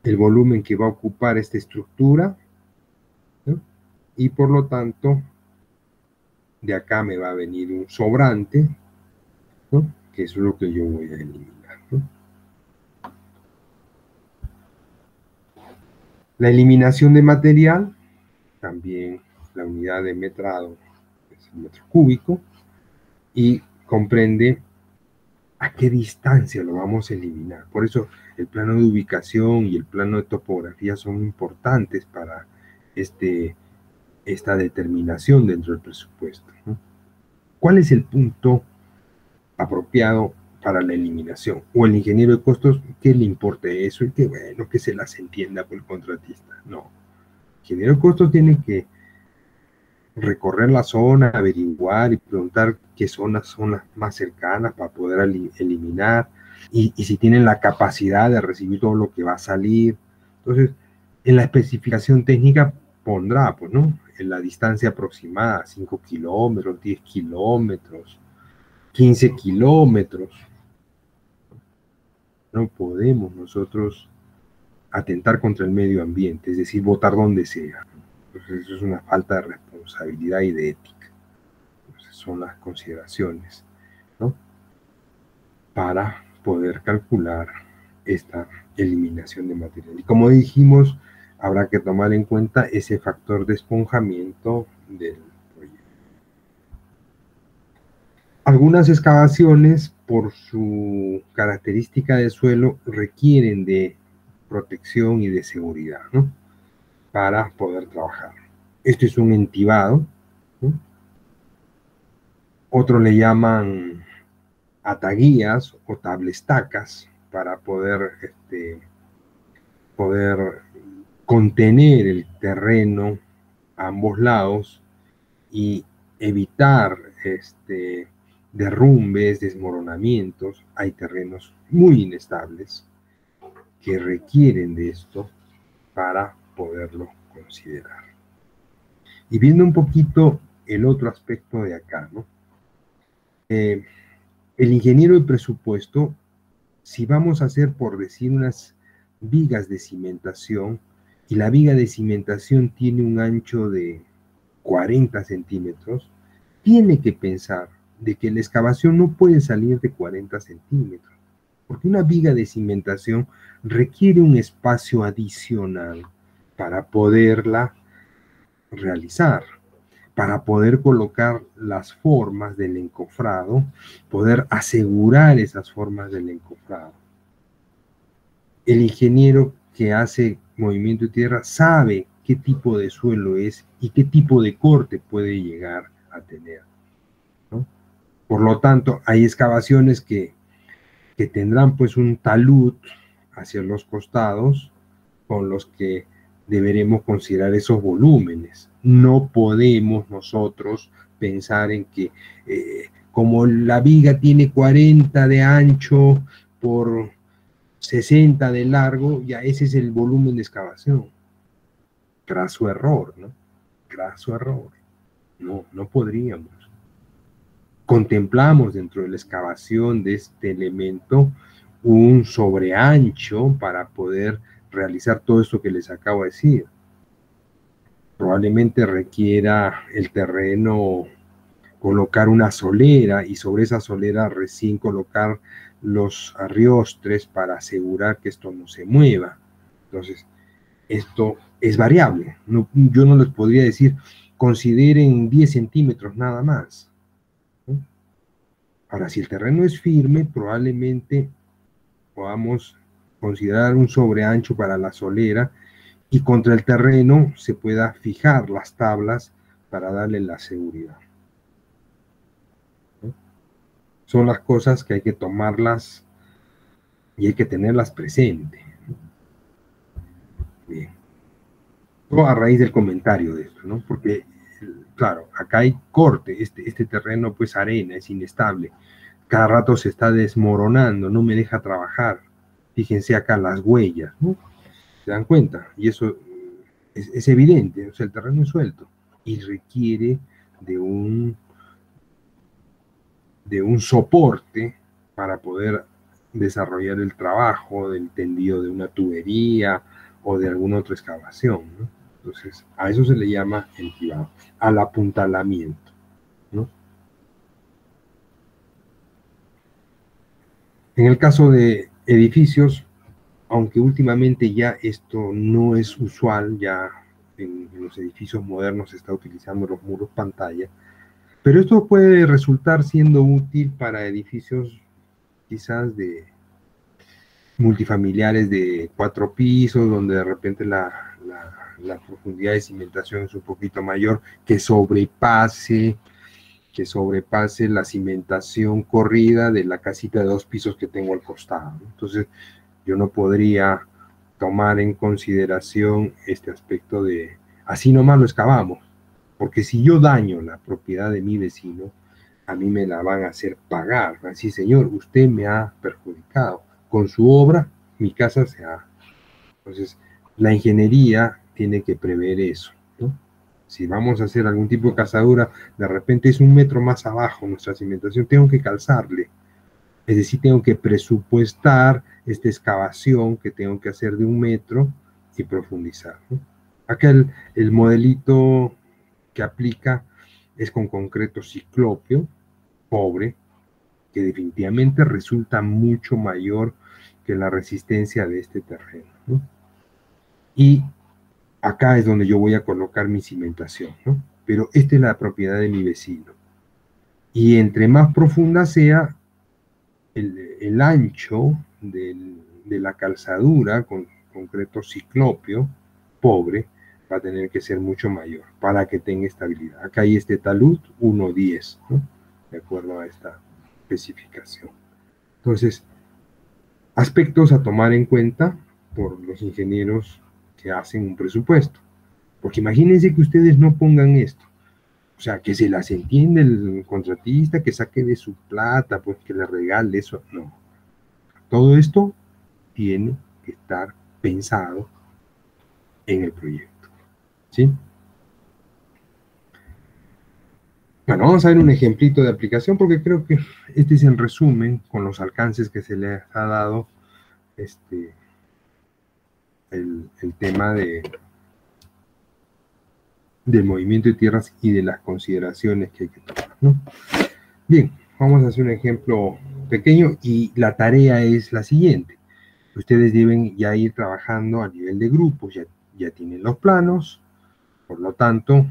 el volumen que va a ocupar esta estructura, ¿no? Y por lo tanto, de acá me va a venir un sobrante, ¿no?, que es lo que yo voy a eliminar, ¿no? La eliminación de material, también la unidad de metrado es el metro cúbico, y comprende a qué distancia lo vamos a eliminar. Por eso el plano de ubicación y el plano de topografía son importantes para esta determinación dentro del presupuesto, ¿no? ¿Cuál es el punto apropiado para la eliminación? O el ingeniero de costos, ¿qué le importa eso? Y que bueno, que se las entienda por el contratista. No. El ingeniero de costos tiene que recorrer la zona, averiguar y preguntar qué zonas son las más cercanas para poder eliminar, y si tienen la capacidad de recibir todo lo que va a salir. Entonces, en la especificación técnica pondrá, pues, ¿no?, en la distancia aproximada, 5 kilómetros, 10 kilómetros, 15 kilómetros. No podemos nosotros atentar contra el medio ambiente, es decir, votar donde sea. Entonces, eso es una falta de responsabilidad y de ética. Entonces, son las consideraciones, ¿no?, para poder calcular esta eliminación de material. Y como dijimos, habrá que tomar en cuenta ese factor de esponjamiento del proyecto. Algunas excavaciones, por su característica de suelo, requieren de protección y de seguridad, ¿no? Para poder trabajar. Esto es un entibado, ¿no? Otros le llaman ataguías o tablestacas para poder contener el terreno a ambos lados y evitar derrumbes, desmoronamientos. Hay terrenos muy inestables que requieren de esto para poderlo considerar. Y viendo un poquito el otro aspecto de acá, ¿no? El ingeniero de presupuesto, si vamos a hacer, por decir, unas vigas de cimentación, y la viga de cimentación tiene un ancho de 40 centímetros, tiene que pensar de que la excavación no puede salir de 40 centímetros, porque una viga de cimentación requiere un espacio adicional para poderla realizar, para poder colocar las formas del encofrado, poder asegurar esas formas del encofrado. El ingeniero que hace movimiento de tierra sabe qué tipo de suelo es y qué tipo de corte puede llegar a tener, ¿no? Por lo tanto, hay excavaciones que tendrán pues un talud hacia los costados con los que deberemos considerar esos volúmenes. No podemos nosotros pensar en que como la viga tiene 40 de ancho por 60 de largo, ya ese es el volumen de excavación. Graso error, ¿no? Graso error. No, no podríamos. Contemplamos dentro de la excavación de este elemento un sobreancho para poder realizar todo esto que les acabo de decir. Probablemente requiera el terreno colocar una solera y sobre esa solera recién colocar los arriostres para asegurar que esto no se mueva. Entonces, esto es variable. No, yo no les podría decir, consideren 10 centímetros nada más, ¿no? Ahora, si el terreno es firme, probablemente podamos considerar un sobreancho para la solera y contra el terreno se pueda fijar las tablas para darle la seguridad, ¿no? Son las cosas que hay que tomarlas y hay que tenerlas presentes. Bien. Todo a raíz del comentario de esto, ¿no? Porque, claro, acá hay corte, este terreno pues arena, es inestable, cada rato se está desmoronando, no me deja trabajar. Fíjense acá las huellas, ¿no? ¿Se dan cuenta? Y eso es evidente, o sea, el terreno es suelto y requiere de un, de un soporte para poder desarrollar el trabajo del tendido de una tubería o de alguna otra excavación, ¿no? Entonces, a eso se le llama entibado, al apuntalamiento, ¿no? En el caso de edificios, aunque últimamente ya esto no es usual, ya en los edificios modernos se está utilizando los muros pantalla, pero esto puede resultar siendo útil para edificios quizás de multifamiliares de 4 pisos, donde de repente la profundidad de cimentación es un poquito mayor, que sobrepase la cimentación corrida de la casita de 2 pisos que tengo al costado, ¿no? Entonces, yo no podría tomar en consideración este aspecto de así nomás lo excavamos, porque si yo daño la propiedad de mi vecino, a mí me la van a hacer pagar. Así, señor, usted me ha perjudicado. Con su obra, mi casa se ha... Entonces, la ingeniería tiene que prever eso, ¿no? Si vamos a hacer algún tipo de cazadura, de repente es 1 metro más abajo nuestra cimentación, tengo que calzarle. Es decir, tengo que presupuestar esta excavación que tengo que hacer de 1 metro y profundizar, ¿no? Acá el modelito que aplica es con concreto ciclópeo, pobre, que definitivamente resulta mucho mayor que la resistencia de este terreno, ¿no? Y acá es donde yo voy a colocar mi cimentación, ¿no? Pero esta es la propiedad de mi vecino. Y entre más profunda sea, el ancho de la calzadura con concreto ciclópeo, pobre, va a tener que ser mucho mayor para que tenga estabilidad. Acá hay este talud 1,10, ¿no? De acuerdo a esta especificación. Entonces, aspectos a tomar en cuenta por los ingenieros que hacen un presupuesto. Porque imagínense que ustedes no pongan esto. O sea, que se las entiende el contratista, que saque de su plata, pues que le regale eso. No. Todo esto tiene que estar pensado en el proyecto. ¿Sí? Bueno, vamos a ver un ejemplito de aplicación porque creo que este es en resumen con los alcances que se le ha dado el tema del movimiento de tierras y de las consideraciones que hay que tomar, ¿no? Bien, vamos a hacer un ejemplo pequeño y la tarea es la siguiente. Ustedes deben ya ir trabajando a nivel de grupos, ya tienen los planos, por lo tanto,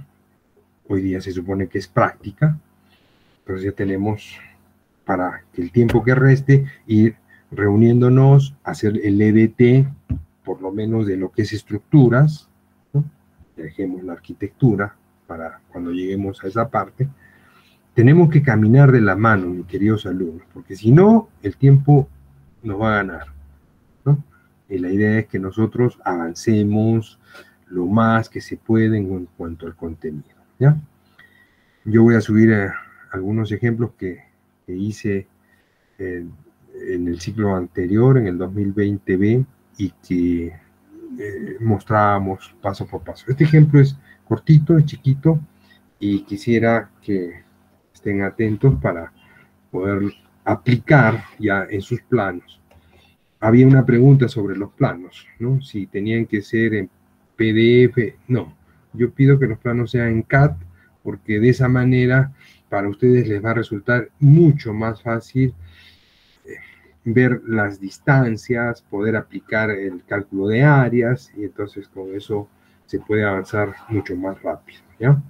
hoy día se supone que es práctica, pero ya tenemos para que el tiempo que reste ir reuniéndonos, hacer el EDT, por lo menos de lo que es estructuras, ¿no? Dejemos la arquitectura para cuando lleguemos a esa parte. Tenemos que caminar de la mano, mis queridos alumnos, porque si no, el tiempo nos va a ganar, ¿no? Y la idea es que nosotros avancemos lo más que se puede en cuanto al contenido, ¿ya? Yo voy a subir algunos ejemplos que hice en el ciclo anterior, en el 2020B, y que mostrábamos paso por paso. Este ejemplo es cortito, es chiquito, y quisiera que estén atentos para poder aplicar ya en sus planos. Había una pregunta sobre los planos, ¿no? Si tenían que ser en PDF, no. Yo pido que los planos sean en CAD, porque de esa manera para ustedes les va a resultar mucho más fácil ver las distancias, poder aplicar el cálculo de áreas, y entonces con eso se puede avanzar mucho más rápido, ¿ya?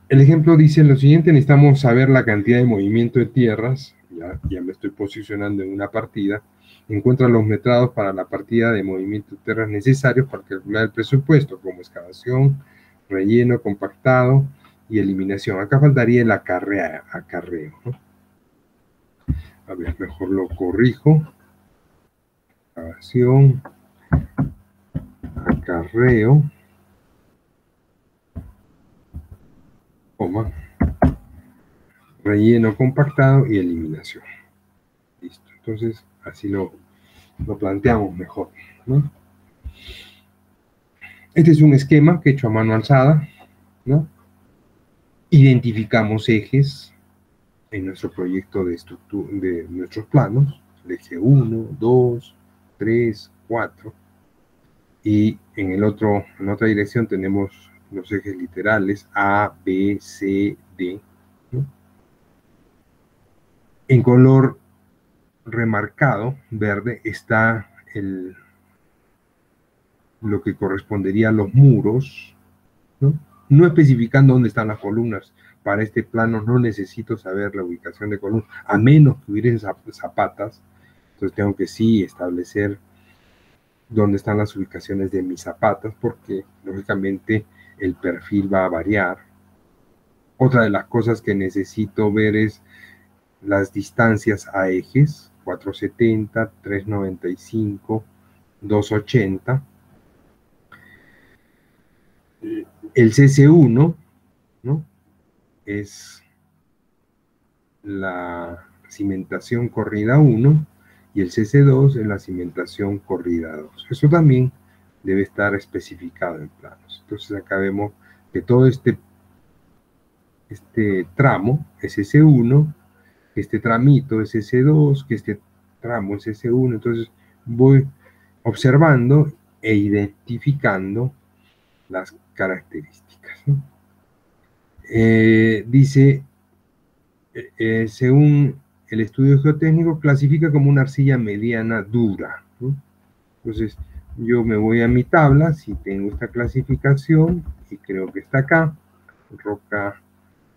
El ejemplo dice lo siguiente: necesitamos saber la cantidad de movimiento de tierras, ya me estoy posicionando en una partida, encuentra los metrados para la partida de movimiento de tierras necesarios para calcular el presupuesto, como excavación, relleno, compactado y eliminación. Acá faltaría el acarreo, ¿no? A ver, mejor lo corrijo. Excavación, acarreo, coma, relleno compactado y eliminación. Listo. Entonces, así lo planteamos mejor, ¿no? Este es un esquema que he hecho a mano alzada, ¿no? Identificamos ejes en nuestro proyecto de nuestros planos, el eje 1, 2, 3, 4, y en otra dirección tenemos los ejes literales A, B, C, D, ¿no? En color remarcado, verde, está lo que correspondería a los muros, ¿no? No especificando dónde están las columnas. Para este plano no necesito saber la ubicación de columnas, a menos que hubiesen zapatas. Entonces tengo que sí establecer dónde están las ubicaciones de mis zapatas, porque lógicamente el perfil va a variar. Otra de las cosas que necesito ver es las distancias a ejes: 470, 395, 280. El CC1, ¿no? Es la cimentación corrida 1 y el CC2 es la cimentación corrida 2. Eso también debe estar especificado en planos. Entonces acá vemos que todo este tramo es S1, que este tramito es S2, que este tramo es S1. Entonces voy observando e identificando las características, ¿no? Dice, según el estudio geotécnico, clasifica como una arcilla mediana dura, ¿no? Entonces yo me voy a mi tabla, si tengo esta clasificación, y creo que está acá, roca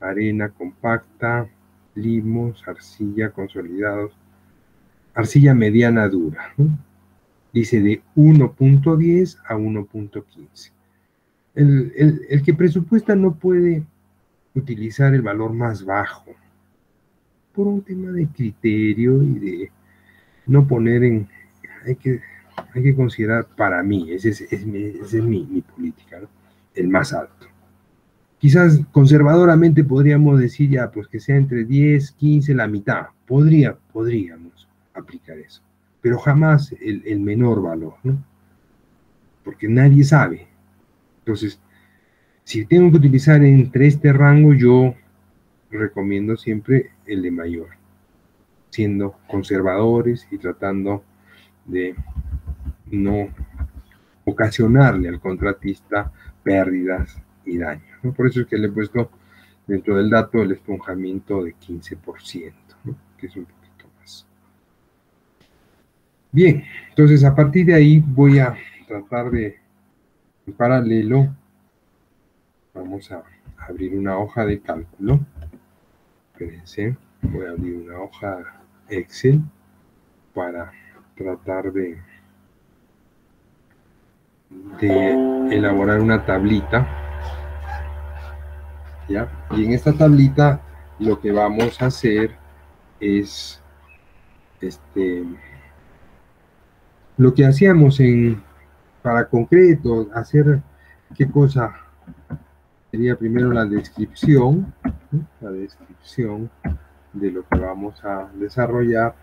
arena compacta, limos, arcilla, consolidados, arcilla mediana dura, ¿no? Dice de 1.10 a 1.15. El que presupuesta no puede utilizar el valor más bajo por un tema de criterio y de no poner en... Hay que considerar para mí, esa es mi política, ¿no? El más alto. Quizás conservadoramente podríamos decir ya, pues que sea entre 10, 15, la mitad. Podríamos aplicar eso. Pero jamás el menor valor, ¿no? Porque nadie sabe. Entonces, si tengo que utilizar entre este rango, yo recomiendo siempre el de mayor, siendo conservadores y tratando de no ocasionarle al contratista pérdidas y daños, ¿no? Por eso es que le he puesto dentro del dato el esponjamiento de 15%, ¿no? Que es un poquito más. Bien, entonces a partir de ahí voy a tratar de, en paralelo, vamos a abrir una hoja de cálculo. Espérense, voy a abrir una hoja Excel para tratar de elaborar una tablita, ¿ya? Y en esta tablita lo que vamos a hacer es lo que hacíamos para concreto, hacer qué cosa sería primero la descripción, ¿sí? La descripción de lo que vamos a desarrollar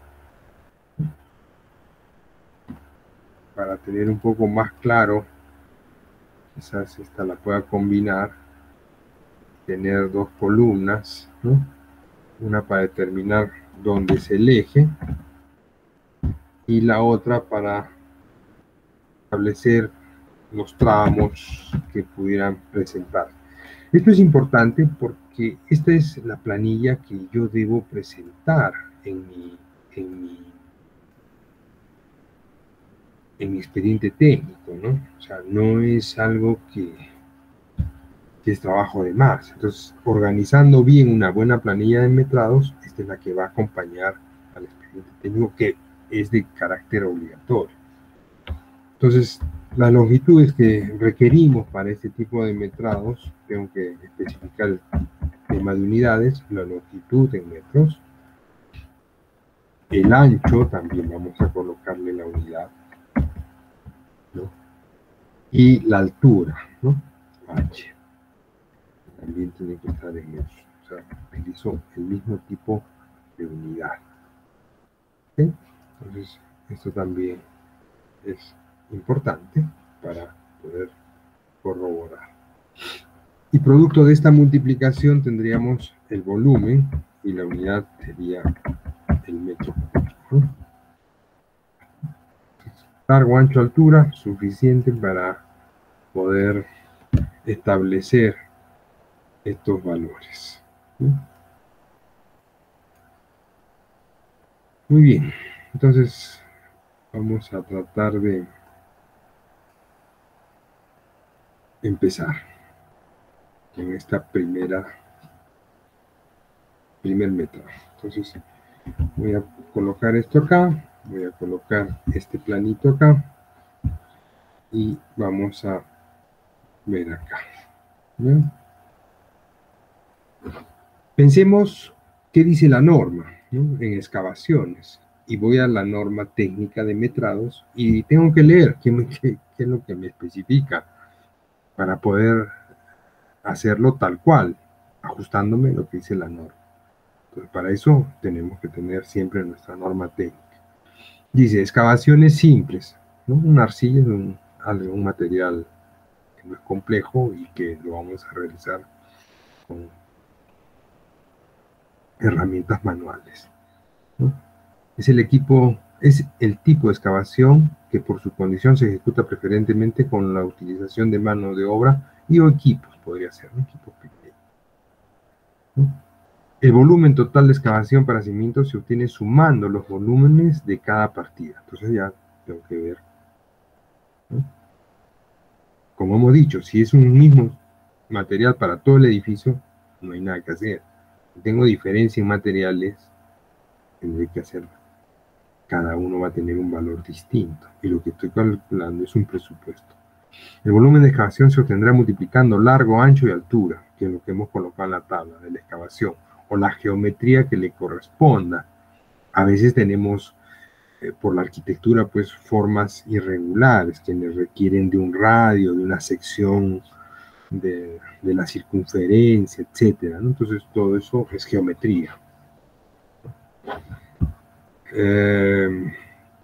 para tener un poco más claro. Quizás esta la pueda combinar, tener dos columnas, ¿no? Una para determinar dónde es el eje y la otra para establecer los tramos que pudieran presentar. Esto es importante porque esta es la planilla que yo debo presentar en mi expediente técnico, ¿no? O sea, no es algo que es trabajo de más. Entonces, organizando bien una buena planilla de metrados, esta es la que va a acompañar al expediente técnico, que es de carácter obligatorio. Entonces, las longitudes que requerimos para este tipo de metrados, tengo que especificar el tema de unidades, la longitud en metros, el ancho también vamos a colocarle la unidad, ¿no? Y la altura, ¿no? H. También tiene que estar en eso. O sea, utilizo el mismo tipo de unidad. ¿Okay? Entonces, esto también es importante para poder corroborar. Y producto de esta multiplicación tendríamos el volumen y la unidad sería el metro cúbico, ¿no? Largo, ancho, altura, suficiente para poder establecer estos valores, ¿no? Muy bien, entonces vamos a tratar de empezar con esta primer método. Entonces voy a colocar esto acá, voy a colocar este planito acá y vamos a ver acá, ¿no? Pensemos qué dice la norma, ¿no? En excavaciones, y voy a la norma técnica de metrados y tengo que leer qué es lo que me especifica para poder hacerlo tal cual, ajustándome a lo que dice la norma. Entonces, para eso tenemos que tener siempre nuestra norma técnica. Dice, excavaciones simples, ¿no? Una arcilla es un material que no es complejo y que lo vamos a realizar con herramientas manuales, ¿no? Es el tipo de excavación que por su condición se ejecuta preferentemente con la utilización de mano de obra y o equipos, podría ser, ¿no? Equipos pequeños, ¿no? El volumen total de excavación para cimientos se obtiene sumando los volúmenes de cada partida. Entonces ya tengo que ver, ¿no? Como hemos dicho, si es un mismo material para todo el edificio, no hay nada que hacer. Si tengo diferencia en materiales, tendré que hacer, cada uno va a tener un valor distinto, y lo que estoy calculando es un presupuesto. El volumen de excavación se obtendrá multiplicando largo, ancho y altura, que es lo que hemos colocado en la tabla de la excavación, o la geometría que le corresponda. A veces tenemos, por la arquitectura, pues formas irregulares que requieren de un radio, de una sección de la circunferencia, etcétera, ¿no? Entonces todo eso es geometría.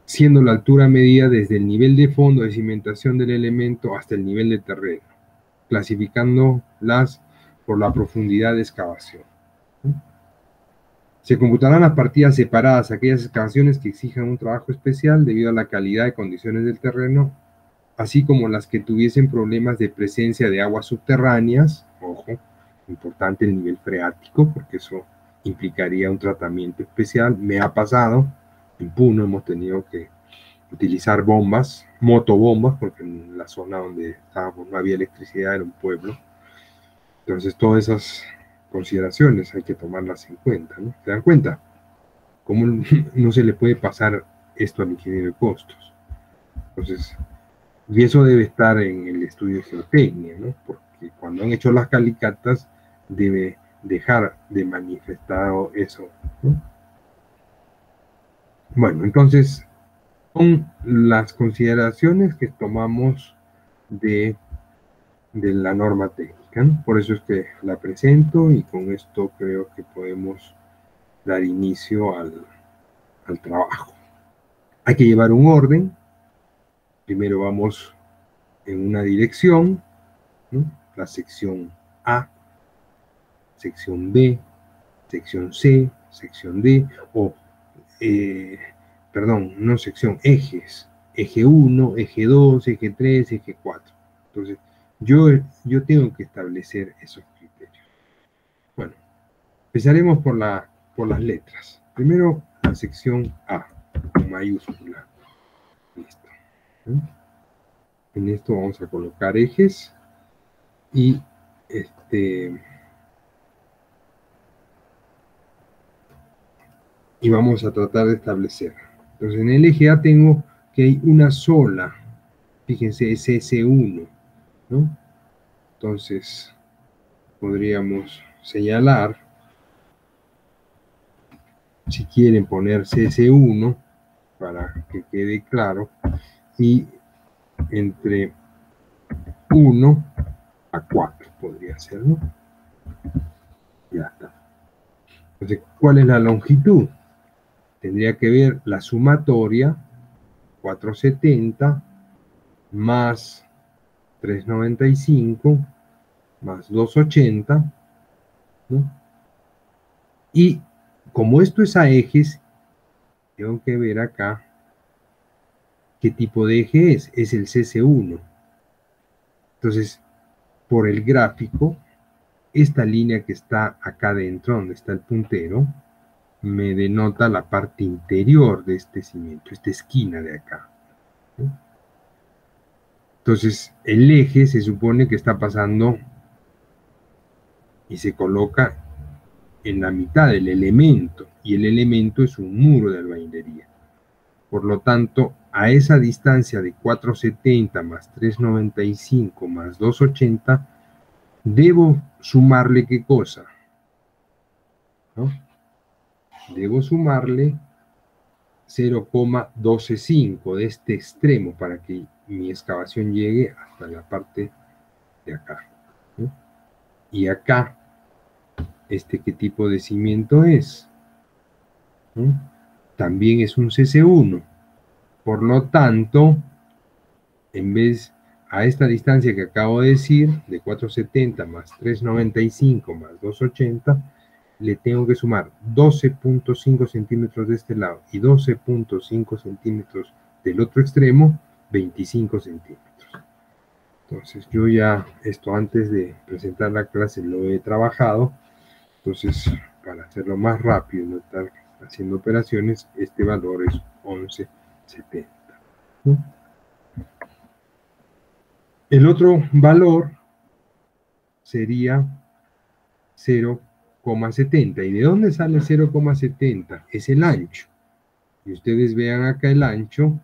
Siendo la altura medida desde el nivel de fondo de cimentación del elemento hasta el nivel de terreno, clasificándolas por la profundidad de excavación. Se computarán las partidas separadas, aquellas excavaciones que exijan un trabajo especial debido a la calidad y condiciones del terreno, así como las que tuviesen problemas de presencia de aguas subterráneas. Ojo, importante el nivel freático, porque eso implicaría un tratamiento especial. Me ha pasado, en Puno hemos tenido que utilizar bombas, motobombas, porque en la zona donde estábamos no había electricidad, era un pueblo. Entonces todas esas consideraciones hay que tomarlas en cuenta, ¿no? ¿Se dan cuenta? ¿Cómo no se le puede pasar esto al ingeniero de costos? Entonces, y eso debe estar en el estudio de geotecnia, ¿no? Porque cuando han hecho las calicatas, debe dejar de manifestado eso, ¿no? Bueno, entonces, son las consideraciones que tomamos de la norma técnica, ¿no? Por eso es que la presento, y con esto creo que podemos dar inicio al trabajo. Hay que llevar un orden. Primero vamos en una dirección, ¿no? La sección A, sección B, sección C, sección D, o, perdón, no sección, ejes, eje 1, eje 2, eje 3, eje 4. Entonces, yo tengo que establecer esos criterios. Bueno, empezaremos por las letras. Primero, la sección A, con mayúscula. Listo. En esto vamos a colocar ejes y y vamos a tratar de establecer. Entonces, en el eje A tengo que hay una sola, fíjense, es S1, ¿no? Entonces, podríamos señalar, si quieren poner CS1, para que quede claro, y entre 1 a 4 podría ser, ¿no? Ya está. Entonces, ¿cuál es la longitud? Tendría que ver la sumatoria, 470 más 395 más 280, ¿no? Y como esto es a ejes, tengo que ver acá qué tipo de eje es el CC1. Entonces, por el gráfico, esta línea que está acá dentro, donde está el puntero, me denota la parte interior de este cimiento, esta esquina de acá, ¿no? Entonces, el eje se supone que está pasando y se coloca en la mitad del elemento, y el elemento es un muro de albañilería. Por lo tanto, a esa distancia de 470 más 395 más 280, debo sumarle ¿qué cosa? ¿No? Debo sumarle 0,125 de este extremo para que mi excavación llegue hasta la parte de acá, ¿no? Y acá, ¿qué tipo de cimiento es? ¿No? También es un CC1. Por lo tanto, en vez a esta distancia que acabo de decir, de 470 más 395 más 280, le tengo que sumar 12.5 centímetros de este lado y 12.5 centímetros del otro extremo, 25 centímetros. Entonces yo ya esto antes de presentar la clase lo he trabajado. Entonces, para hacerlo más rápido y no estar haciendo operaciones, este valor es 11.70, ¿no? El otro valor sería 0,70. ¿Y de dónde sale 0,70? Es el ancho. Y ustedes vean acá el ancho,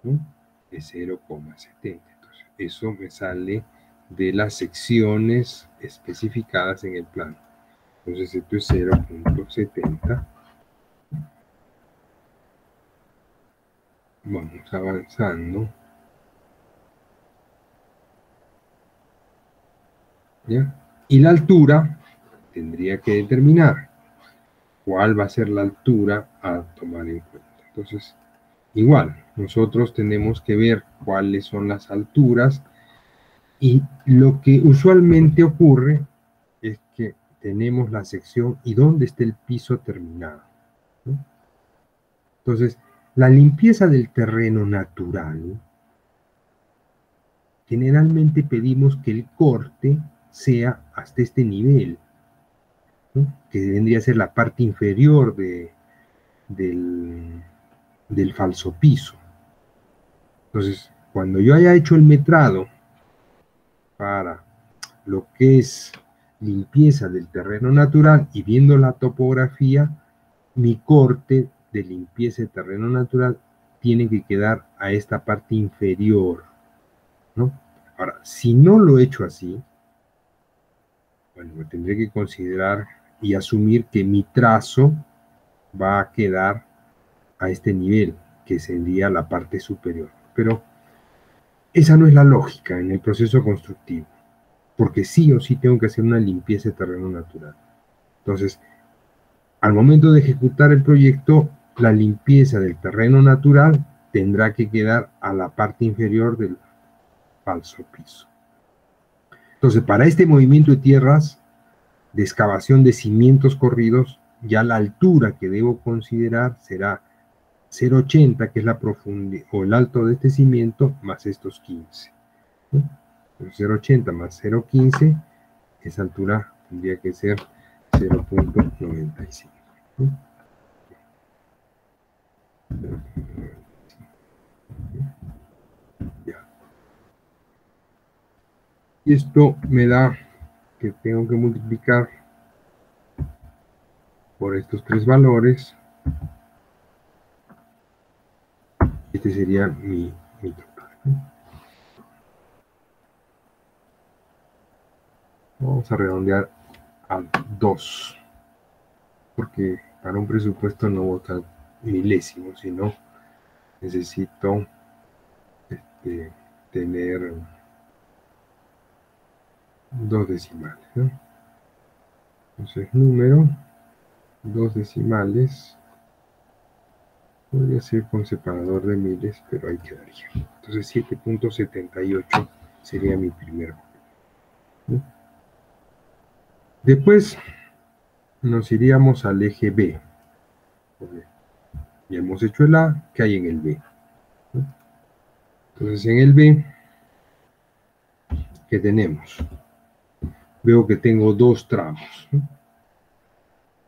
¿no?, es 0,70. Entonces, eso me sale de las secciones especificadas en el plano. Entonces, esto es 0,70. Vamos avanzando. ¿Ya? Y la altura tendría que determinar cuál va a ser la altura a tomar en cuenta. Entonces, igual, nosotros tenemos que ver cuáles son las alturas, y lo que usualmente ocurre es que tenemos la sección y dónde está el piso terminado, ¿no? Entonces, la limpieza del terreno natural, generalmente pedimos que el corte sea hasta este nivel, ¿no?, que vendría a ser la parte inferior del falso piso. Entonces, cuando yo haya hecho el metrado para lo que es limpieza del terreno natural y viendo la topografía, mi corte de limpieza de terreno natural tiene que quedar a esta parte inferior, ¿no? Ahora, si no lo he hecho así, bueno, me tendré que considerar y asumir que mi trazo va a quedar a este nivel, que sería la parte superior. Pero esa no es la lógica en el proceso constructivo, porque sí o sí tengo que hacer una limpieza de terreno natural. Entonces, al momento de ejecutar el proyecto, la limpieza del terreno natural tendrá que quedar a la parte inferior del falso piso. Entonces, para este movimiento de tierras, de excavación de cimientos corridos, ya la altura que debo considerar será 0,80, que es la profundidad o el alto de este cimiento, más estos 15, ¿no? 0,80 más 0,15, esa altura tendría que ser 0,95, ¿no? Ya. Y esto me da que tengo que multiplicar por estos tres valores. Este sería mi total, ¿no? Vamos a redondear a 2, porque para un presupuesto no voy milésimos, sino necesito tener 2 decimales, ¿no? Entonces, número, 2 decimales, podría ser con separador de miles, pero ahí quedaría. Entonces, 7,78 sería mi primer valor, ¿no? Después nos iríamos al eje B. Ya hemos hecho el A, ¿qué hay en el B? ¿No? Entonces, en el B, ¿qué tenemos? Veo que tengo 2 tramos, ¿no?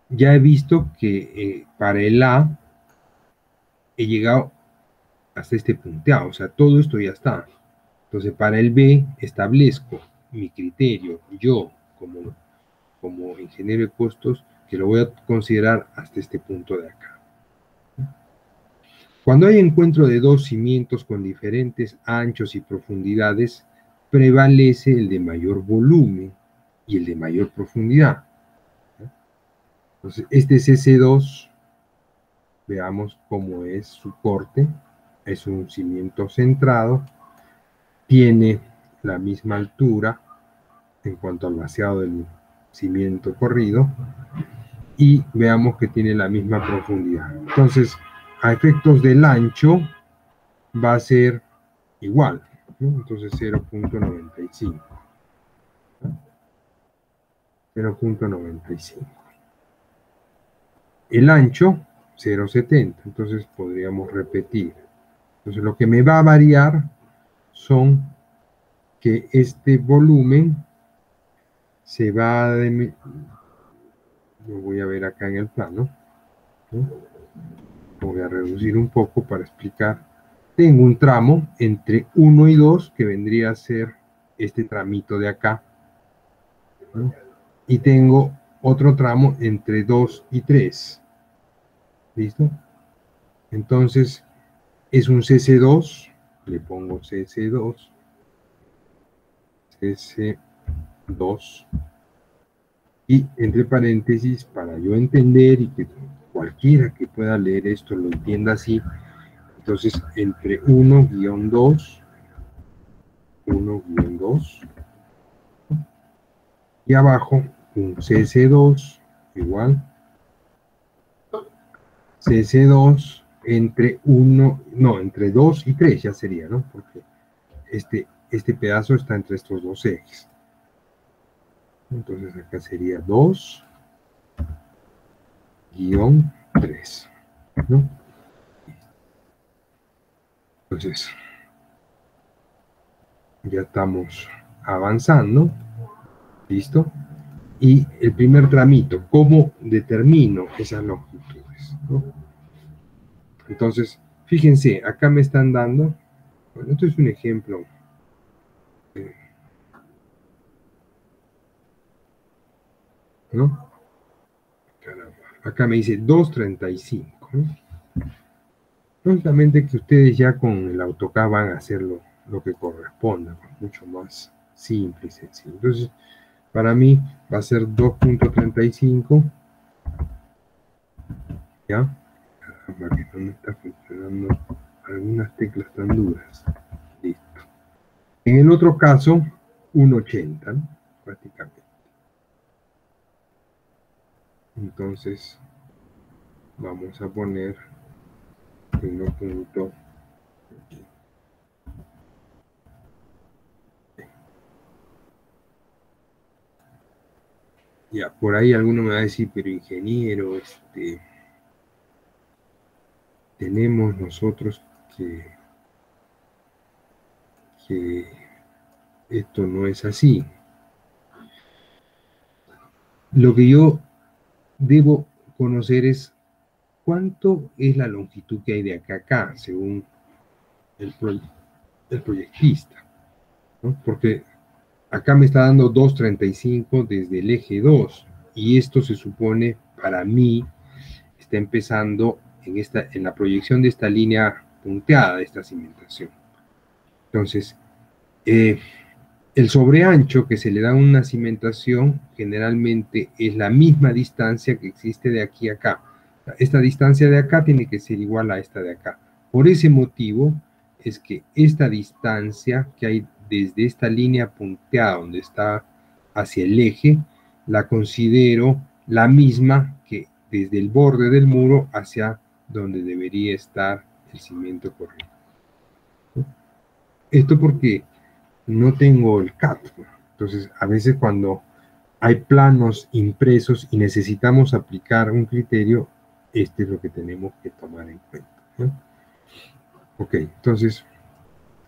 Ya he visto que para el A he llegado hasta este punteado, o sea, todo esto ya está. Entonces, para el B establezco mi criterio, yo como ingeniero de costos, que lo voy a considerar hasta este punto de acá. Cuando hay encuentro de 2 cimientos con diferentes anchos y profundidades, prevalece el de mayor volumen y el de mayor profundidad. Entonces, este es S2, veamos cómo es su corte, es un cimiento centrado, tiene la misma altura en cuanto al vaciado del cimiento corrido, y veamos que tiene la misma profundidad. Entonces, a efectos del ancho, va a ser igual, ¿no? Entonces 0,95. 0,95. El ancho, 0,70. Entonces podríamos repetir. Entonces lo que me va a variar son que este volumen se va a... Lo voy a ver acá en el plano, ¿no? Voy a reducir un poco para explicar. Tengo un tramo entre 1 y 2, que vendría a ser este tramito de acá, ¿no? Y tengo otro tramo entre 2 y 3. ¿Listo? Entonces, es un CC2, le pongo CC2, CC2, y entre paréntesis, para yo entender y que cualquiera que pueda leer esto lo entienda así, entonces entre 1-2, 1-2, y abajo un CC2 igual, CC2 entre 1, no, entre 2 y 3 ya sería, ¿no? Porque este pedazo está entre estos dos ejes. Entonces acá sería 2-3, ¿no? Entonces, ya estamos avanzando, ¿listo? Y el primer tramito, ¿cómo determino esas longitudes, ¿no? Entonces, fíjense, acá me están dando, bueno, esto es un ejemplo, ¿no? Caramba, acá me dice 2.35, ¿no? Lógicamente que ustedes ya con el AutoCAD van a hacer lo que corresponda, mucho más simple y sencillo. Entonces, para mí va a ser 2.35, ¿ya? Caramba, que no me está funcionando algunas teclas tan duras. Listo. En el otro caso, 1.80, ¿no? Prácticamente. Entonces, vamos a poner 1.80. Ya, por ahí alguno me va a decir, pero ingeniero, tenemos nosotros que esto no es así. Lo que yo debo conocer es cuánto es la longitud que hay de acá a acá, según el proyectista, ¿no? Porque acá me está dando 2.35 desde el eje 2, y esto se supone, para mí, está empezando en la proyección de esta línea punteada de esta cimentación. Entonces, el sobreancho que se le da a una cimentación generalmente es la misma distancia que existe de aquí a acá. Esta distancia de acá tiene que ser igual a esta de acá. Por ese motivo es que esta distancia que hay desde esta línea punteada donde está hacia el eje, la considero la misma que desde el borde del muro hacia donde debería estar el cimiento correcto. Esto porque no tengo el CAD. Entonces, a veces cuando hay planos impresos y necesitamos aplicar un criterio, este es lo que tenemos que tomar en cuenta, ¿no? Ok, entonces,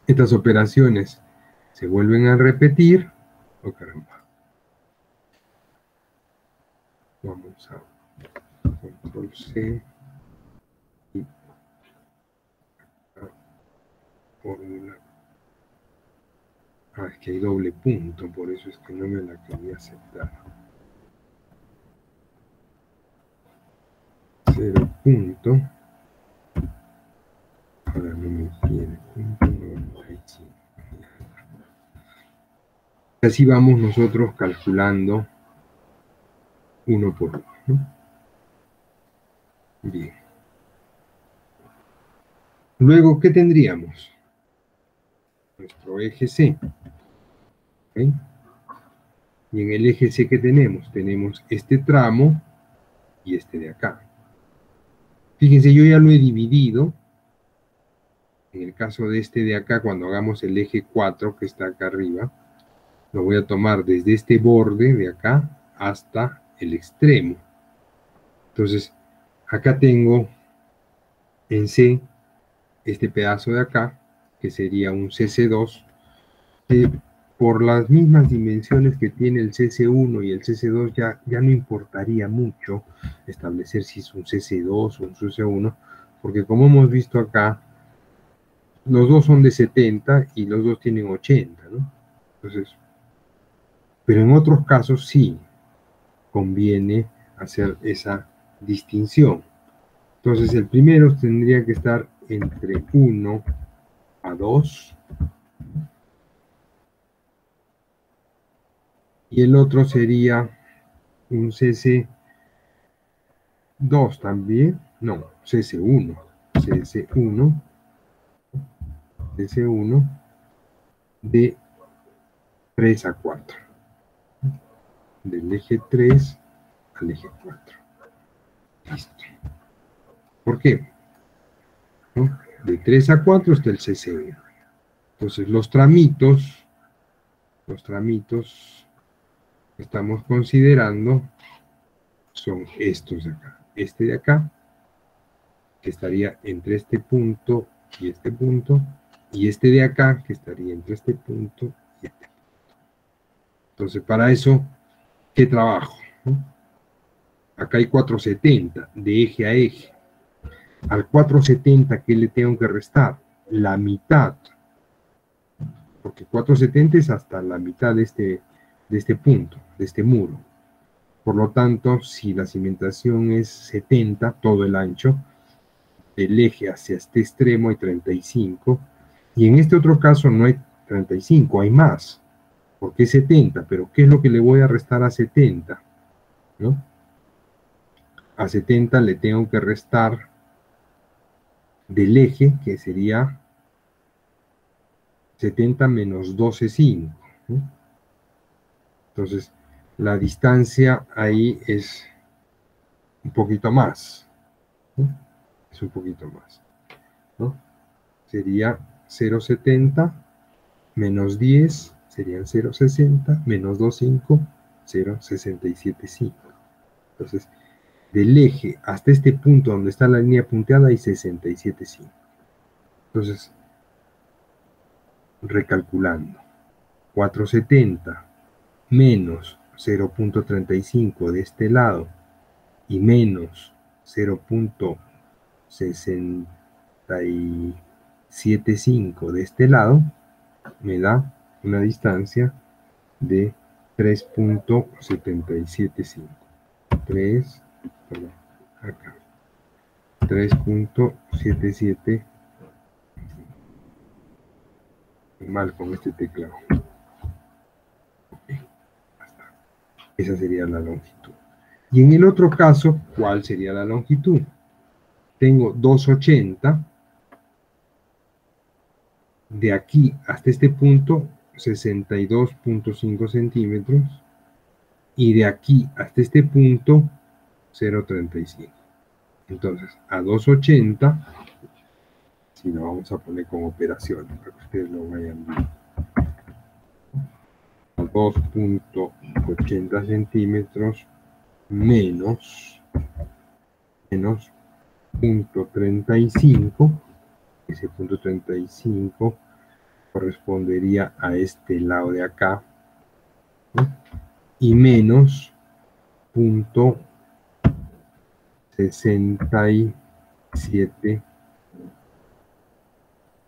estas operaciones se vuelven a repetir. Oh, caramba. Vamos a control C y fórmula. Ah, es que hay doble punto, por eso es que no me la quería aceptar. 0 punto. Ahora no me quiere. Punto 95. Así vamos nosotros calculando uno por uno, ¿no? Bien. Luego, ¿qué tendríamos? Nuestro eje C. ¿Okay? Y en el eje C, ¿qué tenemos? Tenemos este tramo y este de acá. Fíjense, yo ya lo he dividido. En el caso de este de acá, cuando hagamos el eje 4, que está acá arriba, lo voy a tomar desde este borde de acá hasta el extremo. Entonces, acá tengo en C este pedazo de acá, que sería un CC2, que por las mismas dimensiones que tiene el CC1 y el CC2 ya no importaría mucho establecer si es un CC2 o un CC1, porque como hemos visto acá, los dos son de 70 y los dos tienen 80, ¿no? Entonces, pero en otros casos sí. conviene hacer esa distinción. Entonces el primero tendría que estar entre 1 a 2 y el otro sería un CC2 también, no, CC1, CC1, CC1 de 3 a 4, del eje 3 al eje 4. Listo. ¿Por qué? ¿No? De 3 a 4 está el CC1. Entonces los tramitos que estamos considerando son estos de acá. Este de acá, que estaría entre este punto, y este de acá, que estaría entre este punto y este. Entonces, para eso, ¿qué trabajo? ¿No? Acá hay 470 de eje a eje. Al 470, ¿qué le tengo que restar? La mitad. Porque 470 es hasta la mitad de este punto, de este muro. Por lo tanto, si la cimentación es 70, todo el ancho, del eje hacia este extremo hay 35, y en este otro caso no hay 35, hay más, porque es 70, pero ¿qué es lo que le voy a restar a 70? ¿No? A 70 le tengo que restar del eje, que sería 70 menos 12,5, ¿no? Entonces, la distancia ahí es un poquito más, ¿no? Es un poquito más, ¿no? Sería 0,70 menos 10, serían 0,60, menos 2,5, 0,675. Entonces, del eje hasta este punto donde está la línea punteada hay 67,5. Entonces, recalculando, 470 menos 0,35 de este lado y menos 0,675 de este lado, me da una distancia de 3,775. 3,77. Mal con este teclado. Esa sería la longitud. Y en el otro caso, ¿cuál sería la longitud? Tengo 280. De aquí hasta este punto, 62,5 centímetros. Y de aquí hasta este punto, 0,35. Entonces, a 280, si lo vamos a poner con operaciones, para que ustedes lo vayan viendo. A 2,80 centímetros menos 0,35. Ese punto 35 correspondería a este lado de acá, ¿no? Y menos 0,67,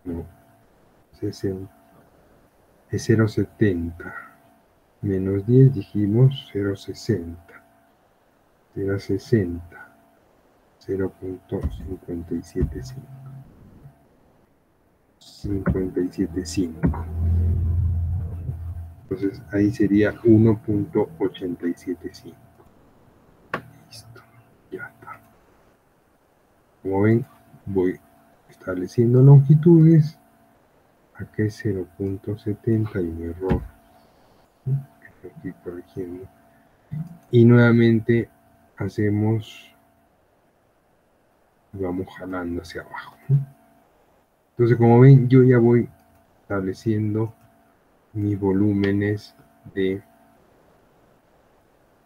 no, 60, es 0,70, menos 10 dijimos 0,60, 0,60, 0,575. 57,5. Entonces ahí sería 1,875. Listo, ya está. Como ven, voy estableciendo longitudes. Acá es 0,70 y un error, ¿no? Que estoy corrigiendo. Y nuevamente hacemos, vamos jalando hacia abajo, ¿no? Entonces, como ven, yo ya voy estableciendo mis volúmenes de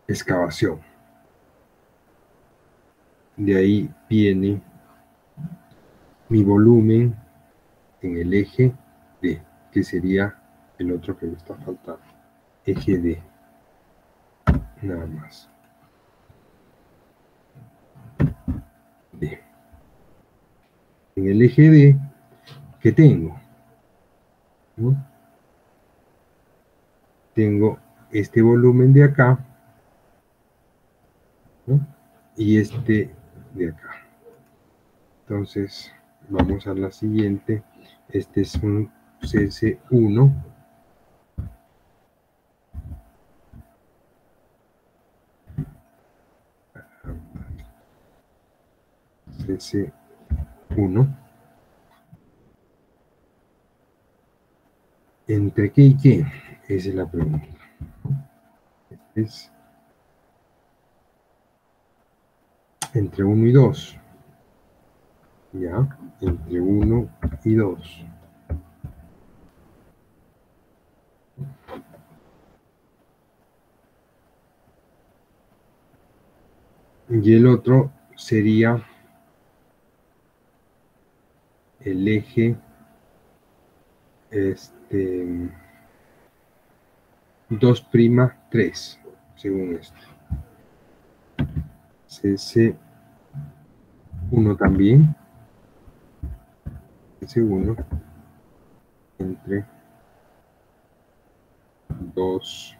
excavación. De ahí viene mi volumen en el eje D, que sería el otro que me está faltando. Eje D. Nada más. D. En el eje D, ¿qué tengo? ¿No? Tengo este volumen de acá, ¿no? Y este de acá. Entonces, vamos a la siguiente. Este es un CC1. CC1. ¿Entre qué y qué? Esa es la pregunta. Es entre 1 y 2. Ya, entre 1 y 2. Y el otro sería el eje 2'3, según esto. CC1 también. CC1 entre 2'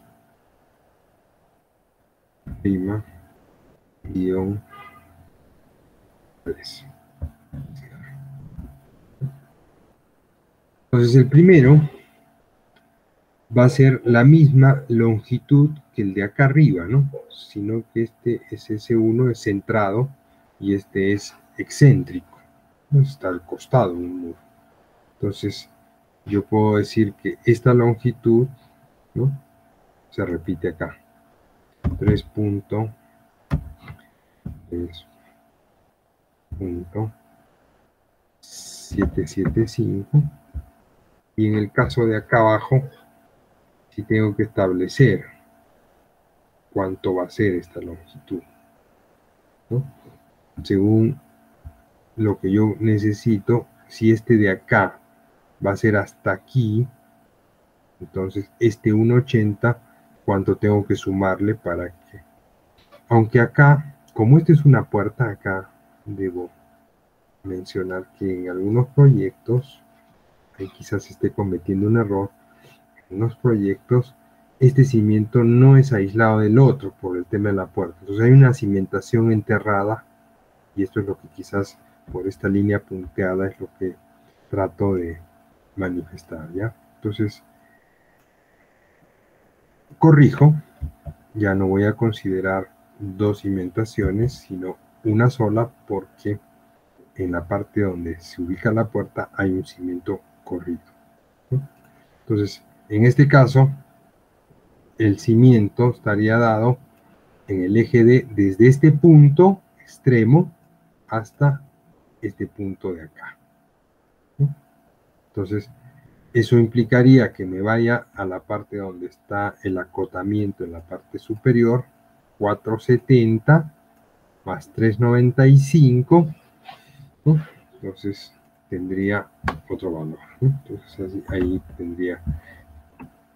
guión 3. Entonces el primero va a ser la misma longitud que el de acá arriba, ¿no? Sino que este SS1 es centrado y este es excéntrico, ¿no? Está al costado de un muro. Entonces yo puedo decir que esta longitud, ¿no?, se repite acá. 3.775. Y en el caso de acá abajo, sí tengo que establecer cuánto va a ser esta longitud, ¿no? Según lo que yo necesito, si este de acá va a ser hasta aquí, entonces este 1,80, ¿cuánto tengo que sumarle para que? Aunque acá, como esta es una puerta, acá debo mencionar que en algunos proyectos, ahí quizás esté cometiendo un error, en unos proyectos este cimiento no es aislado del otro por el tema de la puerta. Entonces hay una cimentación enterrada y esto es lo que quizás por esta línea punteada es lo que trato de manifestar, ¿ya? Entonces, corrijo, ya no voy a considerar dos cimentaciones, sino una sola, porque en la parte donde se ubica la puerta hay un cimiento corrido, ¿no? Entonces, en este caso, el cimiento estaría dado en el eje D desde este punto extremo hasta este punto de acá, ¿no? Entonces, eso implicaría que me vaya a la parte donde está el acotamiento en la parte superior, 470 más 395, ¿no? Entonces tendría otro valor, ¿no? Entonces ahí tendría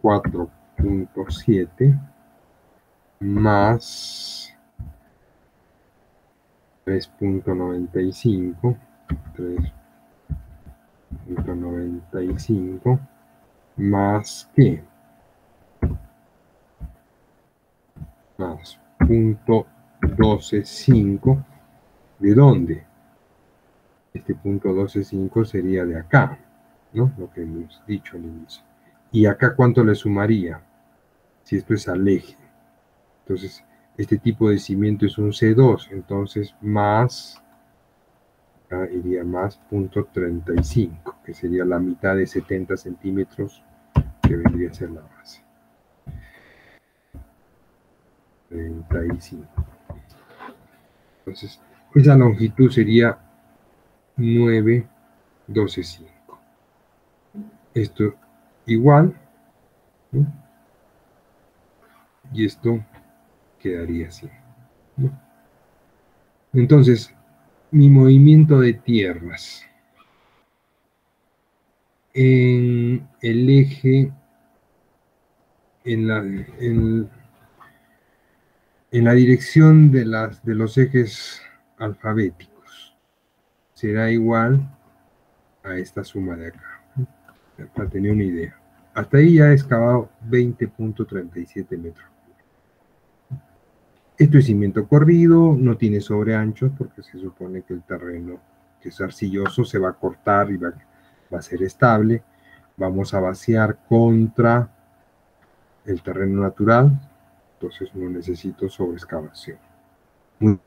4.7 más 3.95, 3.95 más ¿qué? Más 0.125. ¿De dónde? Este punto 12.5 sería de acá, ¿no? Lo que hemos dicho al inicio. ¿Y acá cuánto le sumaría? Si esto es al eje. Entonces, este tipo de cimiento es un C2, entonces más, acá iría más 0.35, que sería la mitad de 70 centímetros, que vendría a ser la base. 35. Entonces, esa longitud sería 9.125. Esto igual, ¿no? Y esto quedaría así, ¿no? Entonces, mi movimiento de tierras en el eje, en la dirección de los ejes alfabéticos, será igual a esta suma de acá, ¿no? Para tener una idea. Hasta ahí ya he excavado 20.37 metros. Esto es cimiento corrido, no tiene sobreanchos porque se supone que el terreno que es arcilloso se va a cortar y va a ser estable. Vamos a vaciar contra el terreno natural, entonces no necesito sobreexcavación. Muy